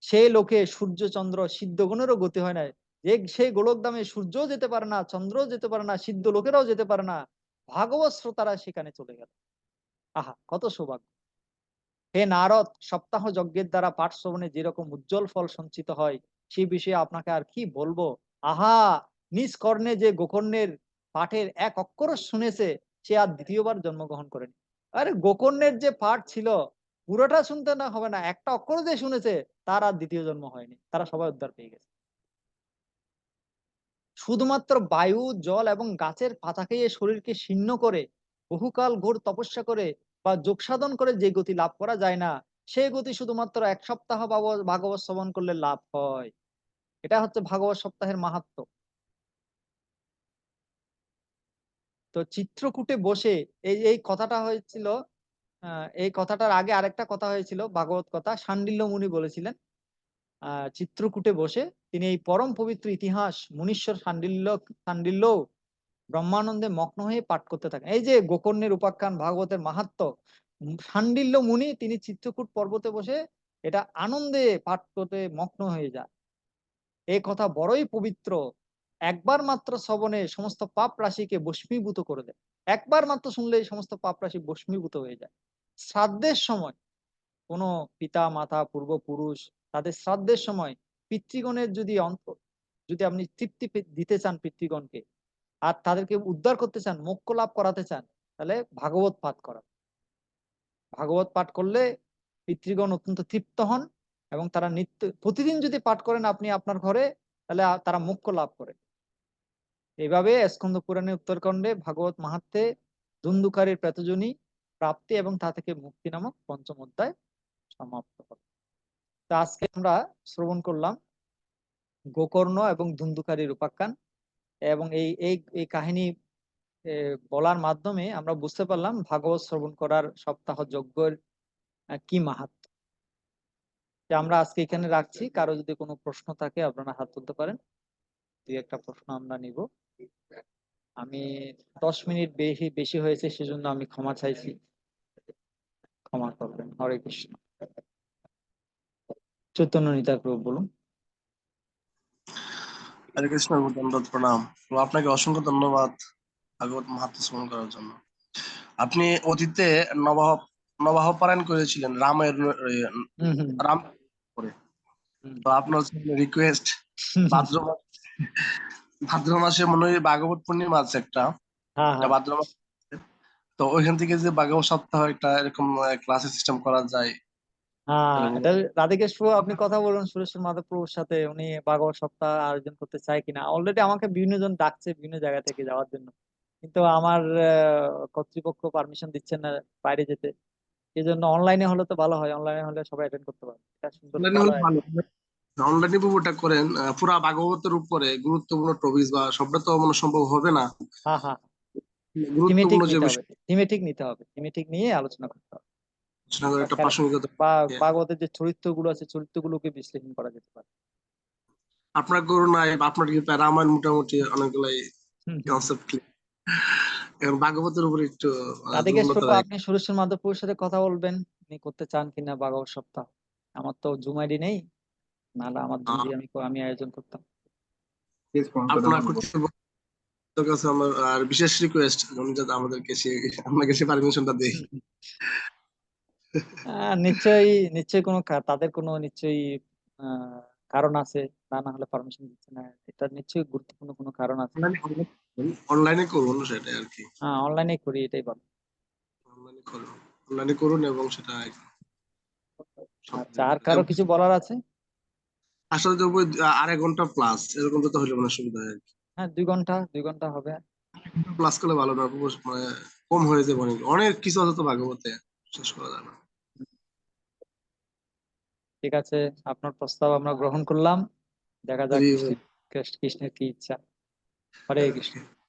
সেই লোকে সূর্য চন্দ্র সিদ্ধগণেরও গতি হয় না, যে সেই গোলকধামে সূর্যও যেতে পারে না, চন্দ্রও যেতে পারে না, সিদ্ধ লোকেরাও যেতে পারে না, ভাগবত শ্রোতারা সেখানে চলে গেল। আহা, কত সৌভাগ্য! হে নারদ, সপ্তাহ যজ্ঞের দ্বারা পাঠ শ্রবণে যেরকম উজ্জ্বল ফল সঞ্চিত হয়, সেই বিষয়ে আপনাকে আর কি বলবো। আহা, নিজ কর্ণে যে গোকর্ণের পাঠের এক অক্ষর শুনেছে, সে আর দ্বিতীয়বার জন্মগ্রহণ করেনি। আরে গোকর্ণের যে পাঠ ছিল, পুরোটা শুনতে না হবে না, একটা অক্ষর যে শুনেছে, তার আর দ্বিতীয় জন্ম হয়নি, তারা সবাই উদ্ধার পেয়ে গেছে। শুধুমাত্র বায়ু, জল এবং গাছের পাতা খেয়ে শরীরকে শীর্ণ করে বহুকাল ঘোর তপস্যা করে বা যোগ সাধন করে যে গতি লাভ করা যায় না, সেই গতি শুধুমাত্র এক সপ্তাহ ভাগবত শ্রবণ করলে লাভ হয়। এটা হচ্ছে ভাগবত সপ্তাহের মাহাত্ম্য। তো চিত্রকূটে বসে এই এই কথাটা হয়েছিল। এই কথাটার আগে আরেকটা কথা হয়েছিল, ভাগবত কথা শাণ্ডিল্য মুনি বলেছিলেন। চিত্রকূটে বসে তিনি এই পরম পবিত্র ইতিহাস মুনীশ্বর শাণ্ডিল্য ব্রহ্মানন্দে মগ্ন হয়ে পাঠ করতে থাকেন। এই যে গোকর্ণের উপাখ্যান, ভাগবতের মাহাত্ম্য, শাণ্ডিল্য মুনি তিনি চিত্রকূট পর্বতে বসে এটা আনন্দে পাঠ করতে মগ্ন হয়ে যায়। এই কথা বড়ই পবিত্র। একবার মাত্র শ্রবণে সমস্ত পাপ রাশিকে ভস্মীভূত করে দেয়। একবার মাত্র শুনলেই সমস্ত পাপ রাশি ভস্মীভূত হয়ে যায়। শ্রাদ্ধের সময় কোন পিতা মাতা পূর্বপুরুষ তাদের শ্রাদ্ধের সময় পিতৃগণের যদি আপনি তৃপ্তি দিতে চান পিতৃগণকে, আর তাদেরকে উদ্ধার করতে চান, মোক্ষ লাভ করাতে চান, তাহলে ভাগবত পাঠ করা। ভাগবত পাঠ করলে পিতৃগণ অত্যন্ত তৃপ্ত হন এবং তারা নিত্য প্রতিদিন যদি পাঠ করেন আপনি আপনার ঘরে, তাহলে তারা মোক্ষ লাভ করে। এইভাবে স্কন্দ পুরাণের উত্তরখণ্ডে ভাগবত মাহাত্ম্যে ধুন্ধুকারীর প্রেতজনী প্রাপ্তি এবং তা থেকে মুক্তি নামক পঞ্চম অধ্যায় সমাপ্ত হল। তা আজকে আমরা শ্রবণ করলাম গোকর্ণ এবং ধুন্ধুকারীর উপাখ্যান, এবং এই এই এই কাহিনী বলার মাধ্যমে আমরা বুঝতে পারলাম ভাগবত শ্রবণ করার সপ্তাহ যজ্ঞের কি মাহাত্ম্য। আমরা আজকে এখানে রাখছি। কারো যদি কোনো প্রশ্ন থাকে আপনারা হাত তুলতে পারেন। দুই একটা প্রশ্ন আমরা নিব। আমি 10 মিনিট বেশি বেশি হয়েছে, সেজন্য আমি ক্ষমা চাইছি, ক্ষমা করবেন। হরে কৃষ্ণ। চৈতন্য নিতাই প্রভু বলুন। হরে কৃষ্ণ, দণ্ডবত প্রণাম। তো আপনাকে অসংখ্য ধন্যবাদ ভাগবত মাহাত্ম্য শ্রবণ করার জন্য। আপনি অতীতে নবাহ নবাহ পারায়ণ করেছিলেন রামের হম হম রাম করে। হম তো আপনার রিকোয়েস্ট, ভাদ্র মাস, ভাদ্র মাসে মনে হয় ভাগবত পূর্ণিমা আছে একটা, হ্যাঁ হ্যাঁ ভাদ্র মাস। তো ওইখান থেকে যে ভাগবত সপ্তাহ একটা এরকম ক্লাসের সিস্টেম করা যায় হ্যাঁ, এরকম। এটা রাধিকেশ প্রভু আপনি কথা বলুন সুরেশ্বর মাধব প্রভুর সাথে, উনি ভাগবত সপ্তাহ আয়োজন করতে চায় কিনা। অলরেডি আমাকে বিভিন্ন জন ডাকছে বিভিন্ন জায়গা থেকে যাওয়ার জন্য, কিন্তু আমার কর্তৃপক্ষ পারমিশন দিচ্ছেন না বাইরে যেতে। এই জন্য অনলাইনে হলে তো ভালো হয়, অনলাইনে হলে সবাই অ্যাটেন্ড করতে পারে, এটা সুন্দর অনলাইনে ভালো হলে ভালো। অনলাইনে ওটা করেন, পুরা ভাগবতের উপরে গুরুত্বপূর্ণ টপিক বা সবটা তো মানে সম্ভব হবে না। হ্যাঁ হ্যাঁ, থিমেটিক গুরুত্বপূর্ণ যে নিতে হবে, বিষয় থিমেটিক নিতে হবে, থিমেটিক নিয়ে আলোচনা করতে হবে। আলোচনা করে একটা কেন প্রাসঙ্গিকতা। বা ভাগবতের যে চরিত্রগুলো আছে চরিত্রগুলোকে বিশ্লেষণ করা যেতে পারে। আপনার করুণায় আপনার কি রামায়ণ মোটামুটি অনেকগুলাই হম হম হম। কনসেপ্ট। এখন ভাগবতের উপরে একটু রাধিকেশ দুর্বলতা প্রভু রাখ। আপনি সুরেশ্বর মাধবপুরের সাথে কথা বলবেন, উনি করতে চান কিনা ভাগবত সপ্তাহ। আমার তো জুম আইডি নেই, নাহলে আমার জুম দিয়ে আমি আয়োজন করতাম। আপনার কর্তৃপক্ষের কাছে আমার আর বিশেষ রিকোয়েস্ট, উনি যাতে আমাদেরকে আপনাকে সে পারমিশনটা দেয়। নিশ্চয়ই নিশ্চয়ই তাদের কোনো নিশ্চয়ই আহ কারণ আছে, তা না হলে পারমিশন দিচ্ছে না। এটা নিশ্চয়ই গুরুত্বপূর্ণ কোনো কারণ আছে। অনলাইনে করুন সেটাই আর কি। হ্যাঁ, অনলাইনে করি, এটাই ভালো। অনলাইনে করুন, অনলাইনে করুন এবং সেটা সব আচ্ছা, আর কারো কিছু বলার আছে? আসলে তো ওই 2.5 ঘন্টা প্লাস এরকম তো হলে মানে সুবিধা হয় আর কি। হ্যাঁ, 2 ঘন্টা, 2 ঘন্টা হবে। প্লাস করলে ভালো না, মানে কম হয়ে যাবে, অনেক অনেক কিছু আছে তো ভাগবতে, শেষ করা যায় না। ঠিক আছে, আপনার প্রস্তাব আমরা গ্রহণ করলাম। দেখা যাক জি ভাই। কৃষ্ণের কৃষ্ণের কি ইচ্ছা। হরে কৃষ্ণ।